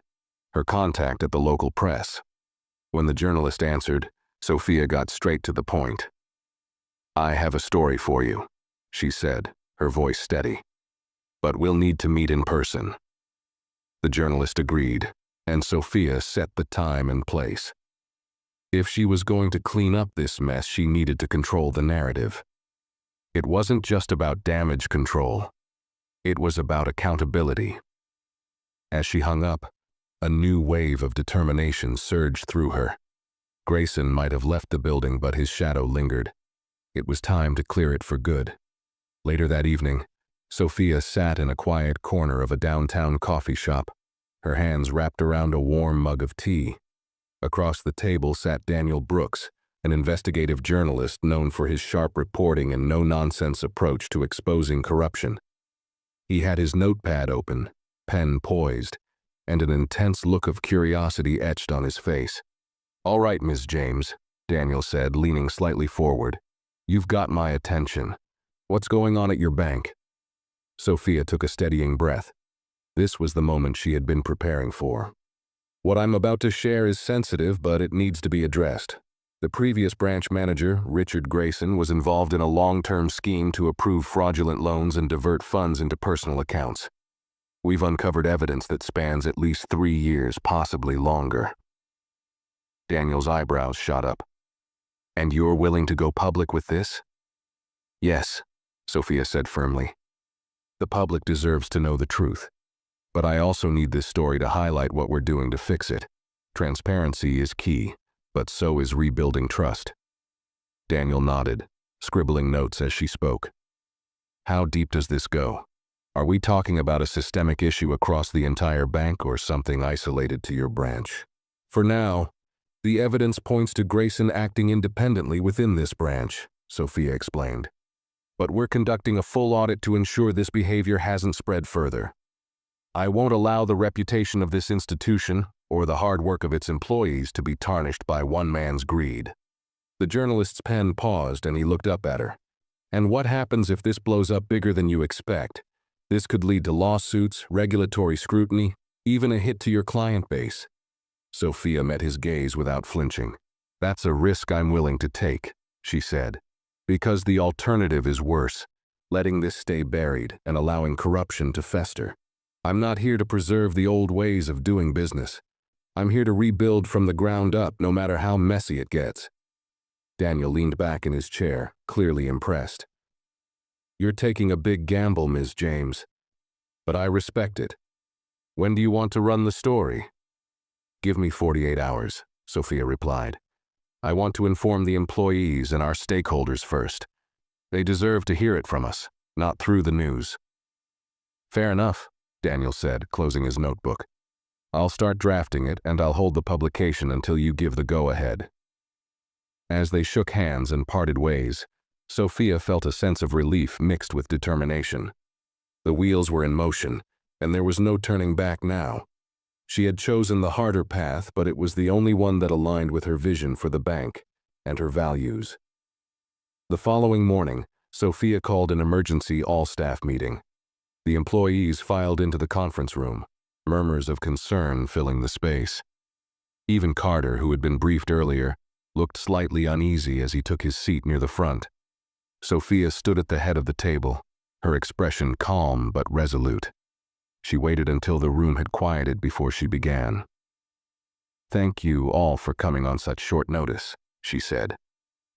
Her contact at the local press. When the journalist answered, Sophia got straight to the point. "I have a story for you," she said, her voice steady. "But we'll need to meet in person." The journalist agreed, and Sophia set the time and place. If she was going to clean up this mess, she needed to control the narrative. It wasn't just about damage control. It was about accountability. As she hung up, a new wave of determination surged through her. Grayson might have left the building, but his shadow lingered. It was time to clear it for good. Later that evening, Sophia sat in a quiet corner of a downtown coffee shop, her hands wrapped around a warm mug of tea. Across the table sat Daniel Brooks, an investigative journalist known for his sharp reporting and no-nonsense approach to exposing corruption. He had his notepad open, pen poised, and an intense look of curiosity etched on his face. "All right, Ms. James," Daniel said, leaning slightly forward. "You've got my attention. What's going on at your bank?" Sophia took a steadying breath. This was the moment she had been preparing for. "What I'm about to share is sensitive, but it needs to be addressed. The previous branch manager, Richard Grayson, was involved in a long-term scheme to approve fraudulent loans and divert funds into personal accounts. We've uncovered evidence that spans at least 3 years, possibly longer." Daniel's eyebrows shot up. "And you're willing to go public with this?" "Yes," Sophia said firmly. "The public deserves to know the truth. But I also need this story to highlight what we're doing to fix it. Transparency is key, but so is rebuilding trust." Daniel nodded, scribbling notes as she spoke. "How deep does this go? Are we talking about a systemic issue across the entire bank or something isolated to your branch?" "For now, the evidence points to Grayson acting independently within this branch," Sophia explained. "But we're conducting a full audit to ensure this behavior hasn't spread further. I won't allow the reputation of this institution or the hard work of its employees to be tarnished by one man's greed." The journalist's pen paused and he looked up at her. "And what happens if this blows up bigger than you expect? This could lead to lawsuits, regulatory scrutiny, even a hit to your client base." Sophia met his gaze without flinching. "That's a risk I'm willing to take," she said, "because the alternative is worse, letting this stay buried and allowing corruption to fester. I'm not here to preserve the old ways of doing business. I'm here to rebuild from the ground up, no matter how messy it gets." Daniel leaned back in his chair, clearly impressed. "You're taking a big gamble, Ms. James, but I respect it. When do you want to run the story?" "Give me 48 hours, Sophia replied. "I want to inform the employees and our stakeholders first. They deserve to hear it from us, not through the news." "Fair enough," Daniel said, closing his notebook. "I'll start drafting it and I'll hold the publication until you give the go-ahead." As they shook hands and parted ways, Sophia felt a sense of relief mixed with determination. The wheels were in motion, and there was no turning back now. She had chosen the harder path, but it was the only one that aligned with her vision for the bank and her values. The following morning, Sophia called an emergency all-staff meeting. The employees filed into the conference room, murmurs of concern filling the space. Even Carter, who had been briefed earlier, looked slightly uneasy as he took his seat near the front. Sophia stood at the head of the table, her expression calm but resolute. She waited until the room had quieted before she began. "Thank you all for coming on such short notice," she said.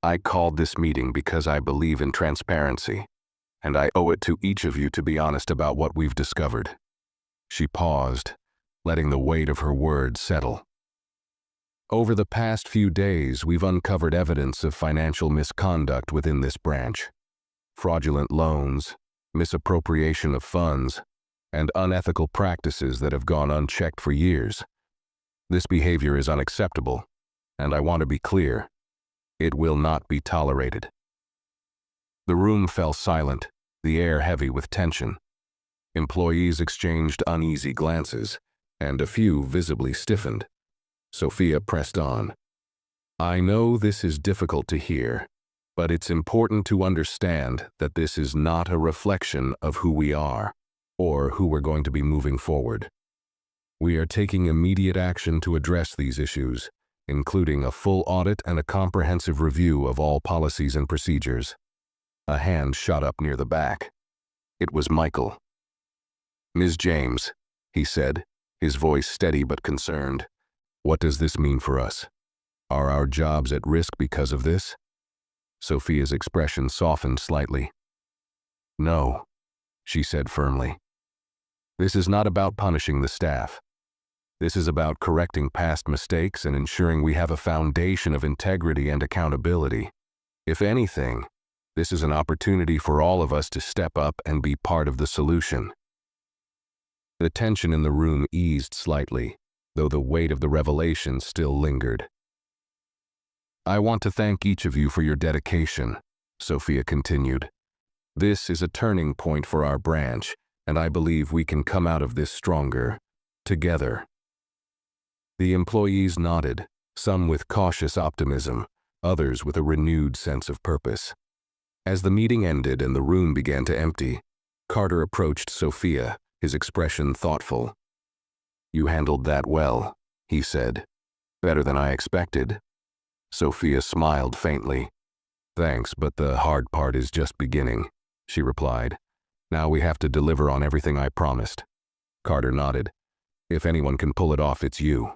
"I called this meeting because I believe in transparency, and I owe it to each of you to be honest about what we've discovered." She paused, letting the weight of her words settle. "Over the past few days, we've uncovered evidence of financial misconduct within this branch. Fraudulent loans, misappropriation of funds, and unethical practices that have gone unchecked for years. This behavior is unacceptable, and I want to be clear, it will not be tolerated." The room fell silent, the air heavy with tension. Employees exchanged uneasy glances, and a few visibly stiffened. Sophia pressed on. I know this is difficult to hear, but it's important to understand that this is not a reflection of who we are or who we're going to be moving forward. We are taking immediate action to address these issues, including a full audit and a comprehensive review of all policies and procedures. A hand shot up near the back. It was Michael. Ms. James, he said, his voice steady but concerned. What does this mean for us? Are our jobs at risk because of this? Sophia's expression softened slightly. No, she said firmly. This is not about punishing the staff. This is about correcting past mistakes and ensuring we have a foundation of integrity and accountability. If anything, this is an opportunity for all of us to step up and be part of the solution. The tension in the room eased slightly, though the weight of the revelation still lingered. I want to thank each of you for your dedication, Sophia continued. This is a turning point for our branch, and I believe we can come out of this stronger, together. The employees nodded, some with cautious optimism, others with a renewed sense of purpose. As the meeting ended and the room began to empty, Carter approached Sophia, his expression thoughtful. You handled that well, he said. Better than I expected. Sophia smiled faintly. Thanks, but the hard part is just beginning, she replied. Now we have to deliver on everything I promised. Carter nodded. If anyone can pull it off, it's you.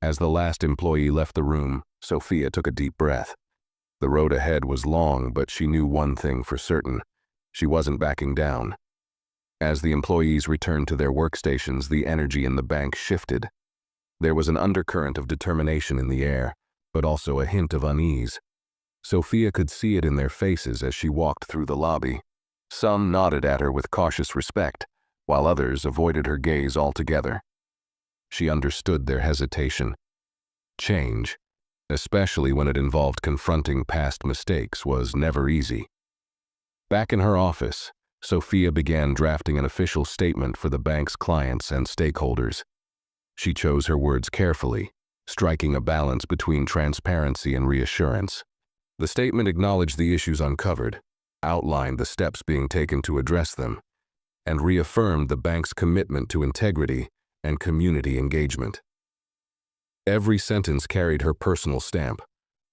As the last employee left the room, Sophia took a deep breath. The road ahead was long, but she knew one thing for certain. She wasn't backing down. As the employees returned to their workstations, the energy in the bank shifted. There was an undercurrent of determination in the air, but also a hint of unease. Sophia could see it in their faces as she walked through the lobby. Some nodded at her with cautious respect, while others avoided her gaze altogether. She understood their hesitation. Change, especially when it involved confronting past mistakes, was never easy. Back in her office, Sophia began drafting an official statement for the bank's clients and stakeholders. She chose her words carefully, striking a balance between transparency and reassurance. The statement acknowledged the issues uncovered, outlined the steps being taken to address them, and reaffirmed the bank's commitment to integrity and community engagement. Every sentence carried her personal stamp,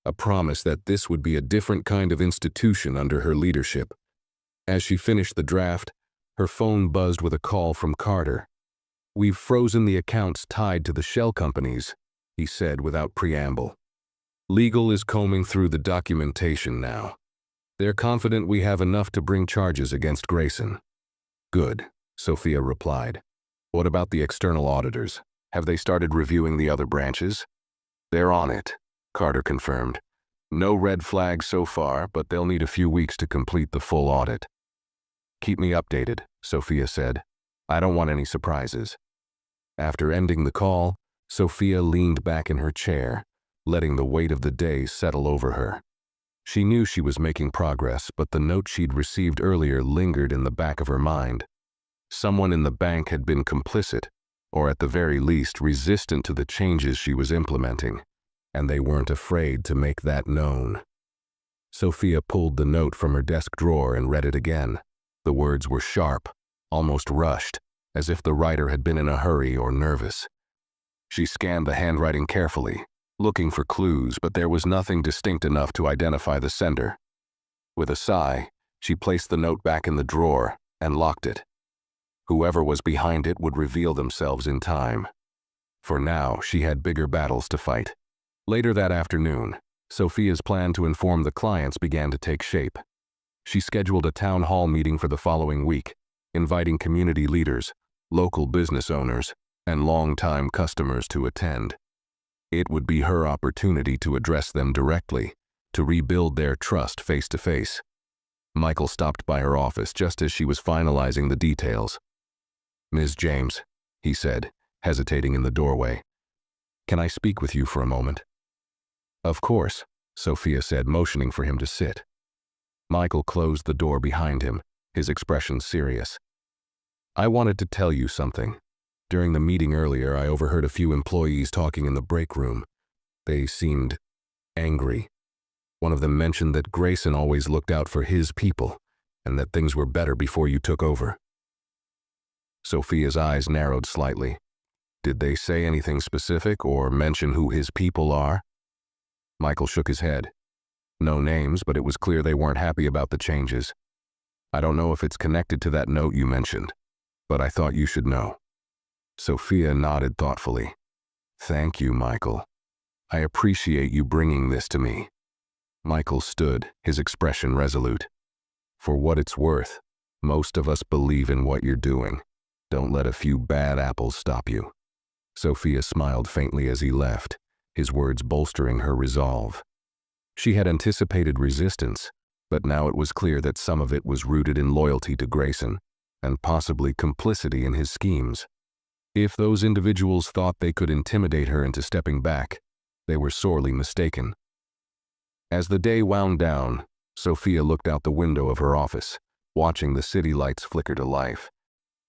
a promise that this would be a different kind of institution under her leadership. As she finished the draft, her phone buzzed with a call from Carter. We've frozen the accounts tied to the shell companies, he said without preamble. Legal is combing through the documentation now. They're confident we have enough to bring charges against Grayson. Good, Sophia replied. What about the external auditors? Have they started reviewing the other branches? They're on it, Carter confirmed. No red flags so far, but they'll need a few weeks to complete the full audit. Keep me updated, Sophia said. I don't want any surprises. After ending the call, Sophia leaned back in her chair, letting the weight of the day settle over her. She knew she was making progress, but the note she'd received earlier lingered in the back of her mind. Someone in the bank had been complicit, or at the very least resistant to the changes she was implementing, and they weren't afraid to make that known. Sophia pulled the note from her desk drawer and read it again. The words were sharp, almost rushed, as if the writer had been in a hurry or nervous. She scanned the handwriting carefully, looking for clues, but there was nothing distinct enough to identify the sender. With a sigh, she placed the note back in the drawer and locked it. Whoever was behind it would reveal themselves in time. For now, she had bigger battles to fight. Later that afternoon, Sophia's plan to inform the clients began to take shape. She scheduled a town hall meeting for the following week, inviting community leaders, local business owners, and longtime customers to attend. It would be her opportunity to address them directly, to rebuild their trust face to face. Michael stopped by her office just as she was finalizing the details. Ms. James, he said, hesitating in the doorway. Can I speak with you for a moment? Of course, Sophia said, motioning for him to sit. Michael closed the door behind him, his expression serious. I wanted to tell you something. During the meeting earlier, I overheard a few employees talking in the break room. They seemed angry. One of them mentioned that Grayson always looked out for his people, and that things were better before you took over. Sophia's eyes narrowed slightly. Did they say anything specific or mention who his people are? Michael shook his head. No names, but it was clear they weren't happy about the changes. I don't know if it's connected to that note you mentioned, but I thought you should know. Sophia nodded thoughtfully. Thank you, Michael. I appreciate you bringing this to me. Michael stood, his expression resolute. For what it's worth, most of us believe in what you're doing. Don't let a few bad apples stop you. Sophia smiled faintly as he left, his words bolstering her resolve. She had anticipated resistance, but now it was clear that some of it was rooted in loyalty to Grayson, and possibly complicity in his schemes. If those individuals thought they could intimidate her into stepping back, they were sorely mistaken. As the day wound down, Sophia looked out the window of her office, watching the city lights flicker to life.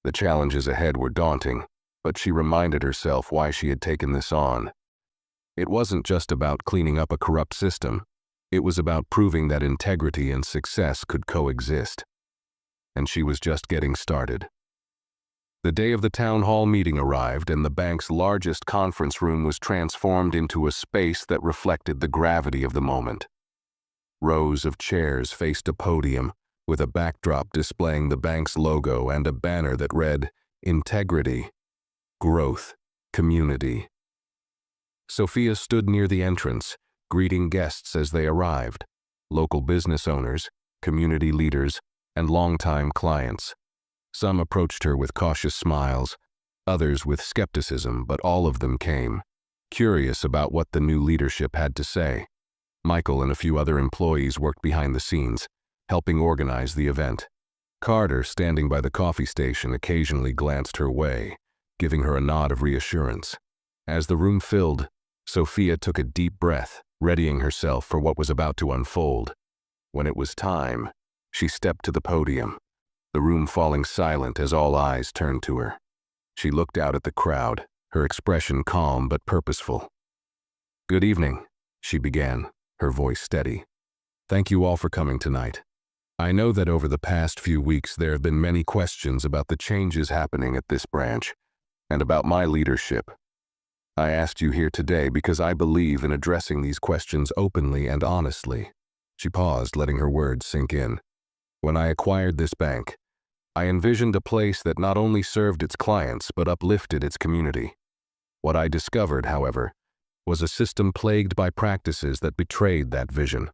The challenges ahead were daunting, but she reminded herself why she had taken this on. It wasn't just about cleaning up a corrupt system. It was about proving that integrity and success could coexist. And she was just getting started. The day of the town hall meeting arrived, and the bank's largest conference room was transformed into a space that reflected the gravity of the moment. Rows of chairs faced a podium, with a backdrop displaying the bank's logo and a banner that read, Integrity, Growth, Community. Sophia stood near the entrance, greeting guests as they arrived, local business owners, community leaders, and longtime clients. Some approached her with cautious smiles, others with skepticism, but all of them came, curious about what the new leadership had to say. Michael and a few other employees worked behind the scenes, helping organize the event. Carter, standing by the coffee station, occasionally glanced her way, giving her a nod of reassurance. As the room filled, Sophia took a deep breath, readying herself for what was about to unfold. When it was time, she stepped to the podium, the room falling silent as all eyes turned to her. She looked out at the crowd, her expression calm but purposeful. "Good evening," she began, her voice steady. "Thank you all for coming tonight. I know that over the past few weeks there have been many questions about the changes happening at this branch, and about my leadership. I asked you here today because I believe in addressing these questions openly and honestly." She paused, letting her words sink in. "When I acquired this bank, I envisioned a place that not only served its clients but uplifted its community. What I discovered, however, was a system plagued by practices that betrayed that vision.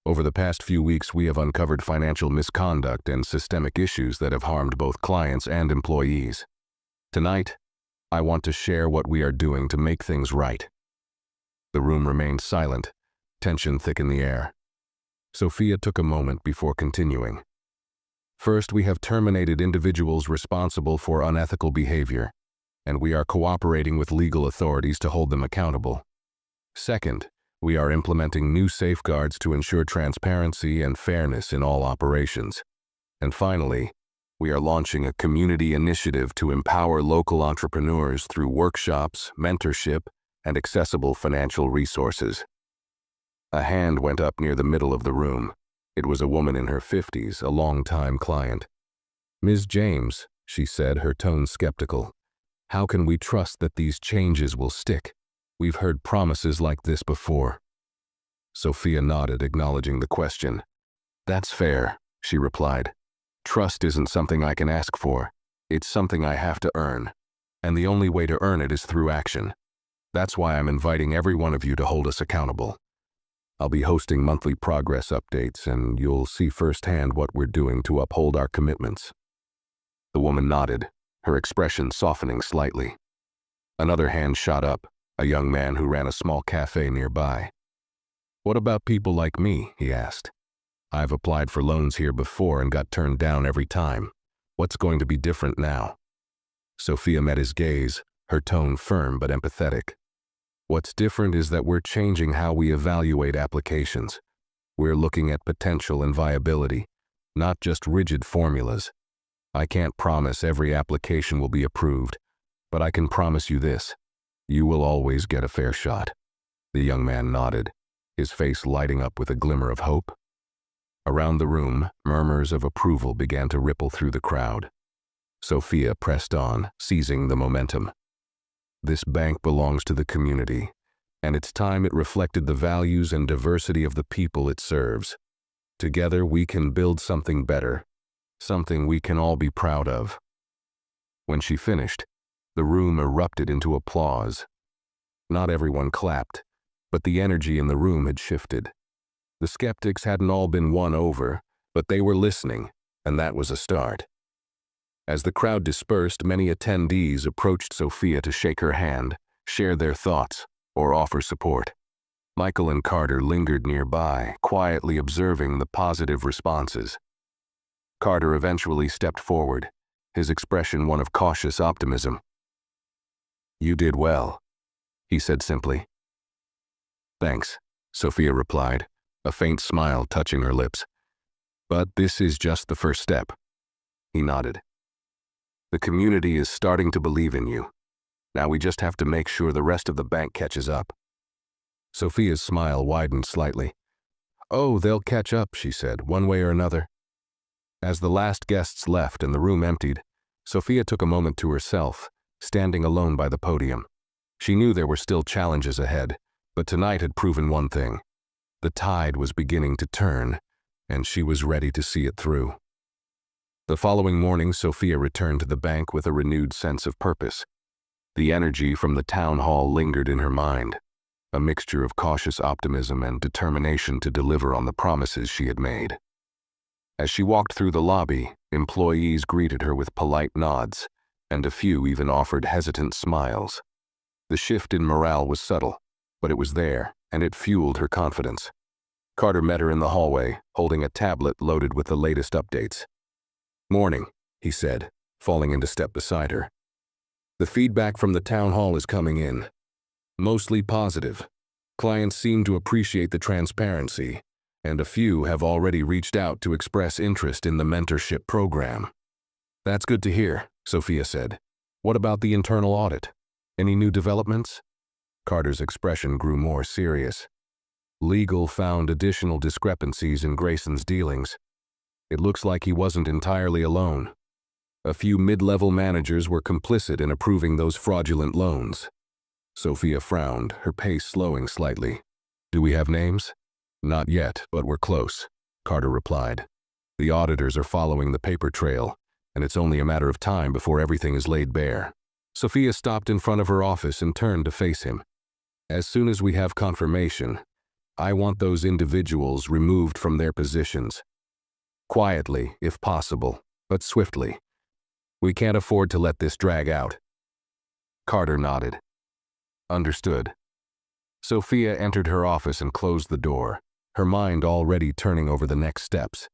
Over the past few weeks, we have uncovered financial misconduct and systemic issues that have harmed both clients and employees. Tonight, I want to share what we are doing to make things right." The room remained silent, tension thick in the air. Sophia took a moment before continuing. "First, we have terminated individuals responsible for unethical behavior, and we are cooperating with legal authorities to hold them accountable. Second, we are implementing new safeguards to ensure transparency and fairness in all operations. And finally, we are launching a community initiative to empower local entrepreneurs through workshops, mentorship, and accessible financial resources." A hand went up near the middle of the room. It was a woman in her 50s, a long-time client. "Ms. James," she said, her tone skeptical, "how can we trust that these changes will stick? We've heard promises like this before." Sophia nodded, acknowledging the question. "That's fair," she replied. "Trust isn't something I can ask for. It's something I have to earn. And the only way to earn it is through action. That's why I'm inviting every one of you to hold us accountable. I'll be hosting monthly progress updates, and you'll see firsthand what we're doing to uphold our commitments." The woman nodded, her expression softening slightly. Another hand shot up, a young man who ran a small cafe nearby. "What about people like me?" he asked. "I've applied for loans here before and got turned down every time. What's going to be different now?" Sophia met his gaze, her tone firm but empathetic. "What's different is that we're changing how we evaluate applications. We're looking at potential and viability, not just rigid formulas. I can't promise every application will be approved, but I can promise you this: you will always get a fair shot." The young man nodded, his face lighting up with a glimmer of hope. Around the room, murmurs of approval began to ripple through the crowd. Sophia pressed on, seizing the momentum. This bank belongs to the community, and it's time it reflected the values and diversity of the people it serves. Together we can build something better, something we can all be proud of. When she finished, the room erupted into applause. Not everyone clapped, but the energy in the room had shifted. The skeptics hadn't all been won over, but they were listening, and that was a start. As the crowd dispersed, many attendees approached Sophia to shake her hand, share their thoughts, or offer support. Michael and Carter lingered nearby, quietly observing the positive responses. Carter eventually stepped forward, his expression one of cautious optimism. "You did well," he said simply. "Thanks," Sophia replied, a faint smile touching her lips. "But this is just the first step." He nodded. "The community is starting to believe in you. Now we just have to make sure the rest of the bank catches up." Sophia's smile widened slightly. "Oh, they'll catch up," she said, "one way or another." As the last guests left and the room emptied, Sophia took a moment to herself, standing alone by the podium. She knew there were still challenges ahead, but tonight had proven one thing: the tide was beginning to turn, and she was ready to see it through. The following morning, Sophia returned to the bank with a renewed sense of purpose. The energy from the town hall lingered in her mind, a mixture of cautious optimism and determination to deliver on the promises she had made. As she walked through the lobby, employees greeted her with polite nods, and a few even offered hesitant smiles. The shift in morale was subtle, but it was there, and it fueled her confidence. Carter met her in the hallway, holding a tablet loaded with the latest updates. "Morning," he said, falling into step beside her. "The feedback from the town hall is coming in. Mostly positive. Clients seem to appreciate the transparency, and a few have already reached out to express interest in the mentorship program." "That's good to hear," Sophia said. "What about the internal audit? Any new developments?" Carter's expression grew more serious. Legal found additional discrepancies in Grayson's dealings. It looks like he wasn't entirely alone. A few mid-level managers were complicit in approving those fraudulent loans. Sophia frowned, her pace slowing slightly. "Do we have names?" "Not yet, but we're close," Carter replied. "The auditors are following the paper trail, and it's only a matter of time before everything is laid bare." Sophia stopped in front of her office and turned to face him. "As soon as we have confirmation, I want those individuals removed from their positions. Quietly, if possible, but swiftly. We can't afford to let this drag out." Carter nodded. "Understood." Sophia entered her office and closed the door, her mind already turning over the next steps.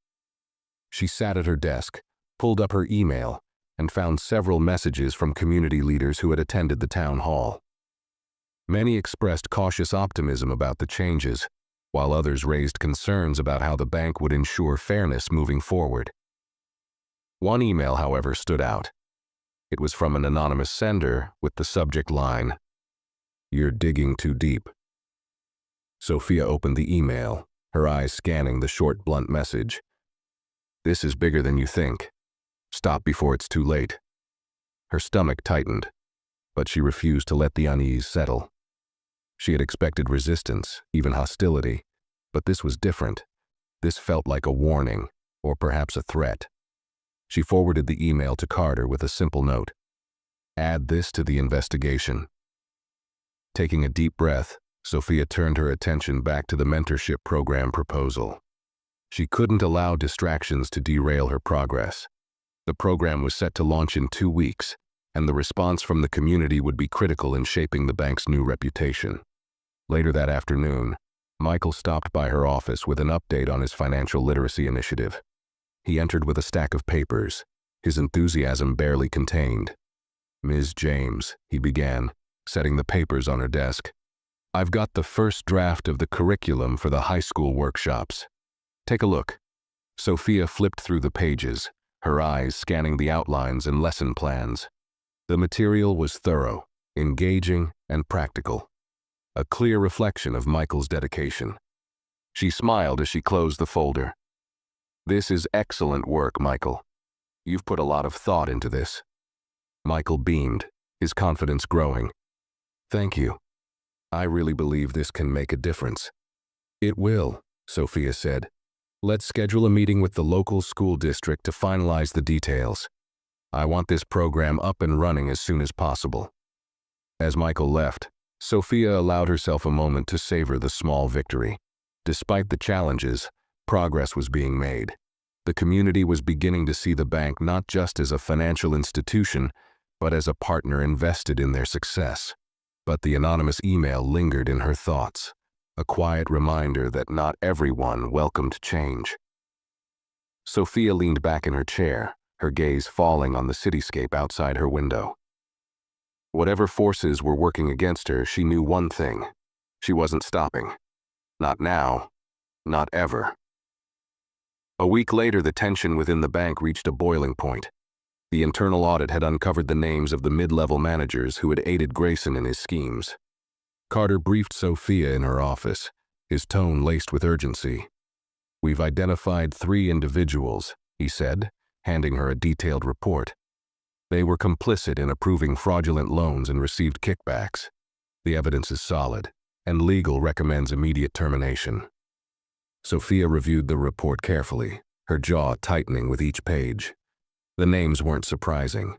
She sat at her desk, pulled up her email, and found several messages from community leaders who had attended the town hall. Many expressed cautious optimism about the changes, while others raised concerns about how the bank would ensure fairness moving forward. One email, however, stood out. It was from an anonymous sender with the subject line, "You're digging too deep." Sophia opened the email, her eyes scanning the short, blunt message. "This is bigger than you think. Stop before it's too late." Her stomach tightened, but she refused to let the unease settle. She had expected resistance, even hostility, but this was different. This felt like a warning, or perhaps a threat. She forwarded the email to Carter with a simple note. "Add this to the investigation." Taking a deep breath, Sophia turned her attention back to the mentorship program proposal. She couldn't allow distractions to derail her progress. The program was set to launch in 2 weeks, and the response from the community would be critical in shaping the bank's new reputation. Later that afternoon, Michael stopped by her office with an update on his financial literacy initiative. He entered with a stack of papers, his enthusiasm barely contained. "Ms. James," he began, setting the papers on her desk. "I've got the first draft of the curriculum for the high school workshops. Take a look." Sophia flipped through the pages, her eyes scanning the outlines and lesson plans. The material was thorough, engaging, and practical, a clear reflection of Michael's dedication. She smiled as she closed the folder. "This is excellent work, Michael. You've put a lot of thought into this." Michael beamed, his confidence growing. "Thank you. I really believe this can make a difference." "It will," Sophia said. "Let's schedule a meeting with the local school district to finalize the details. I want this program up and running as soon as possible." As Michael left, Sophia allowed herself a moment to savor the small victory. Despite the challenges, progress was being made. The community was beginning to see the bank not just as a financial institution, but as a partner invested in their success. But the anonymous email lingered in her thoughts, a quiet reminder that not everyone welcomed change. Sophia leaned back in her chair, her gaze falling on the cityscape outside her window. Whatever forces were working against her, she knew one thing: she wasn't stopping. Not now, not ever. A week later, the tension within the bank reached a boiling point. The internal audit had uncovered the names of the mid-level managers who had aided Grayson in his schemes. Carter briefed Sophia in her office, his tone laced with urgency. "We've identified 3 individuals," he said, handing her a detailed report. "They were complicit in approving fraudulent loans and received kickbacks. The evidence is solid, and legal recommends immediate termination." Sophia reviewed the report carefully, her jaw tightening with each page. The names weren't surprising.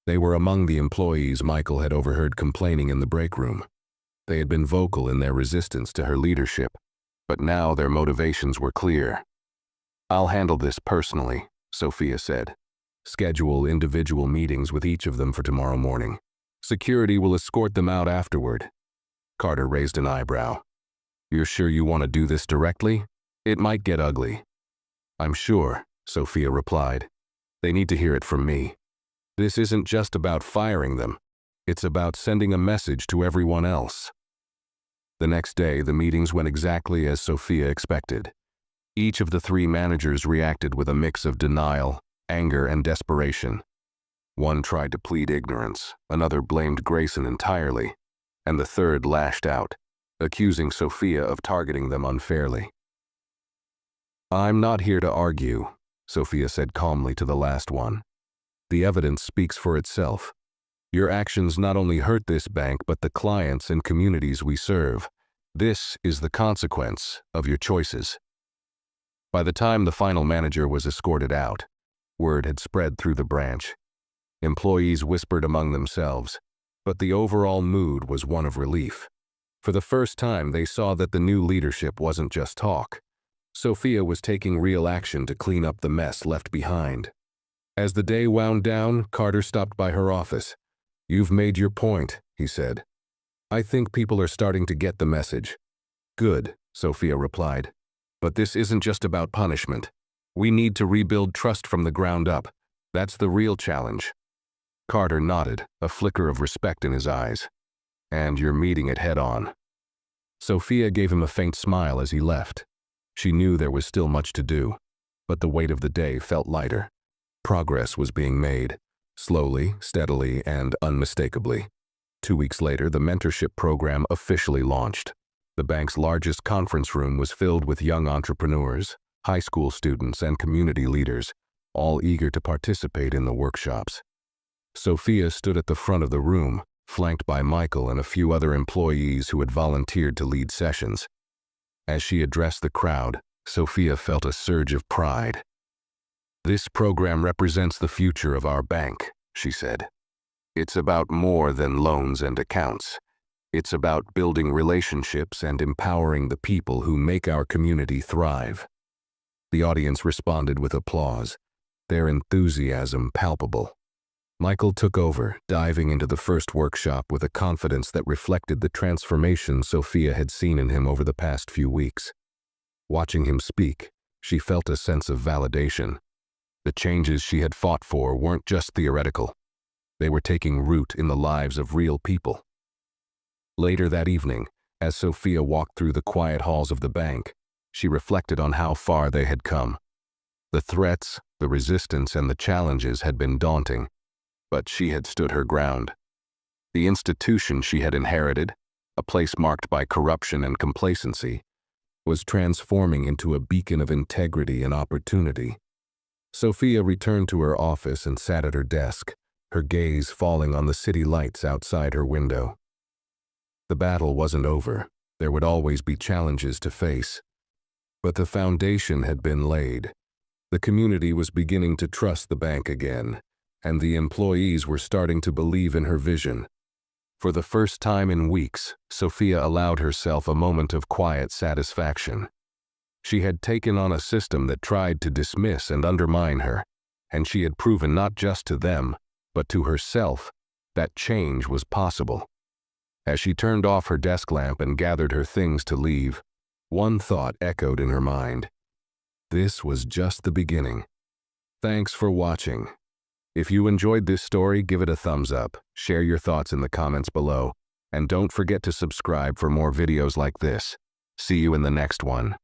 They were among the employees Michael had overheard complaining in the break room. They had been vocal in their resistance to her leadership, but now their motivations were clear. "I'll handle this personally," Sophia said. "Schedule individual meetings with each of them for tomorrow morning. Security will escort them out afterward." Carter raised an eyebrow. "You're sure you want to do this directly? It might get ugly." "I'm sure," Sophia replied. "They need to hear it from me. This isn't just about firing them. It's about sending a message to everyone else." The next day, the meetings went exactly as Sophia expected. Each of the 3 managers reacted with a mix of denial, anger, and desperation. One tried to plead ignorance, another blamed Grayson entirely, and the third lashed out, accusing Sophia of targeting them unfairly. "I'm not here to argue," Sophia said calmly to the last one. "The evidence speaks for itself. Your actions not only hurt this bank, but the clients and communities we serve. This is the consequence of your choices." By the time the final manager was escorted out, word had spread through the branch. Employees whispered among themselves, but the overall mood was one of relief. For the first time, they saw that the new leadership wasn't just talk. Sophia was taking real action to clean up the mess left behind. As the day wound down, Carter stopped by her office. "You've made your point," he said. "I think people are starting to get the message." "Good," Sophia replied. "But this isn't just about punishment. We need to rebuild trust from the ground up. That's the real challenge." Carter nodded, a flicker of respect in his eyes. "And you're meeting it head-on." Sophia gave him a faint smile as he left. She knew there was still much to do, but the weight of the day felt lighter. Progress was being made, slowly, steadily, and unmistakably. 2 weeks later, the mentorship program officially launched. The bank's largest conference room was filled with young entrepreneurs, high school students, and community leaders, all eager to participate in the workshops. Sophia stood at the front of the room, flanked by Michael and a few other employees who had volunteered to lead sessions. As she addressed the crowd, Sophia felt a surge of pride. "This program represents the future of our bank," she said. "It's about more than loans and accounts. It's about building relationships and empowering the people who make our community thrive." The audience responded with applause, their enthusiasm palpable. Michael took over, diving into the first workshop with a confidence that reflected the transformation Sophia had seen in him over the past few weeks. Watching him speak, she felt a sense of validation. The changes she had fought for weren't just theoretical. They were taking root in the lives of real people. Later that evening, as Sophia walked through the quiet halls of the bank, she reflected on how far they had come. The threats, The resistance and the challenges had been daunting, but she had stood her ground. The institution she had inherited, a place marked by corruption and complacency, was transforming into a beacon of integrity and opportunity. Sophia returned to her office and sat at her desk, her gaze falling on the city lights outside her window. The battle wasn't over. There would always be challenges to face. But the foundation had been laid. The community was beginning to trust the bank again, and the employees were starting to believe in her vision. For the first time in weeks, Sophia allowed herself a moment of quiet satisfaction. She had taken on a system that tried to dismiss and undermine her, and she had proven not just to them, but to herself, that change was possible. As she turned off her desk lamp and gathered her things to leave, one thought echoed in her mind. This was just the beginning. Thanks for watching. If you enjoyed this story, give it a thumbs up, share your thoughts in the comments below, and don't forget to subscribe for more videos like this. See you in the next one.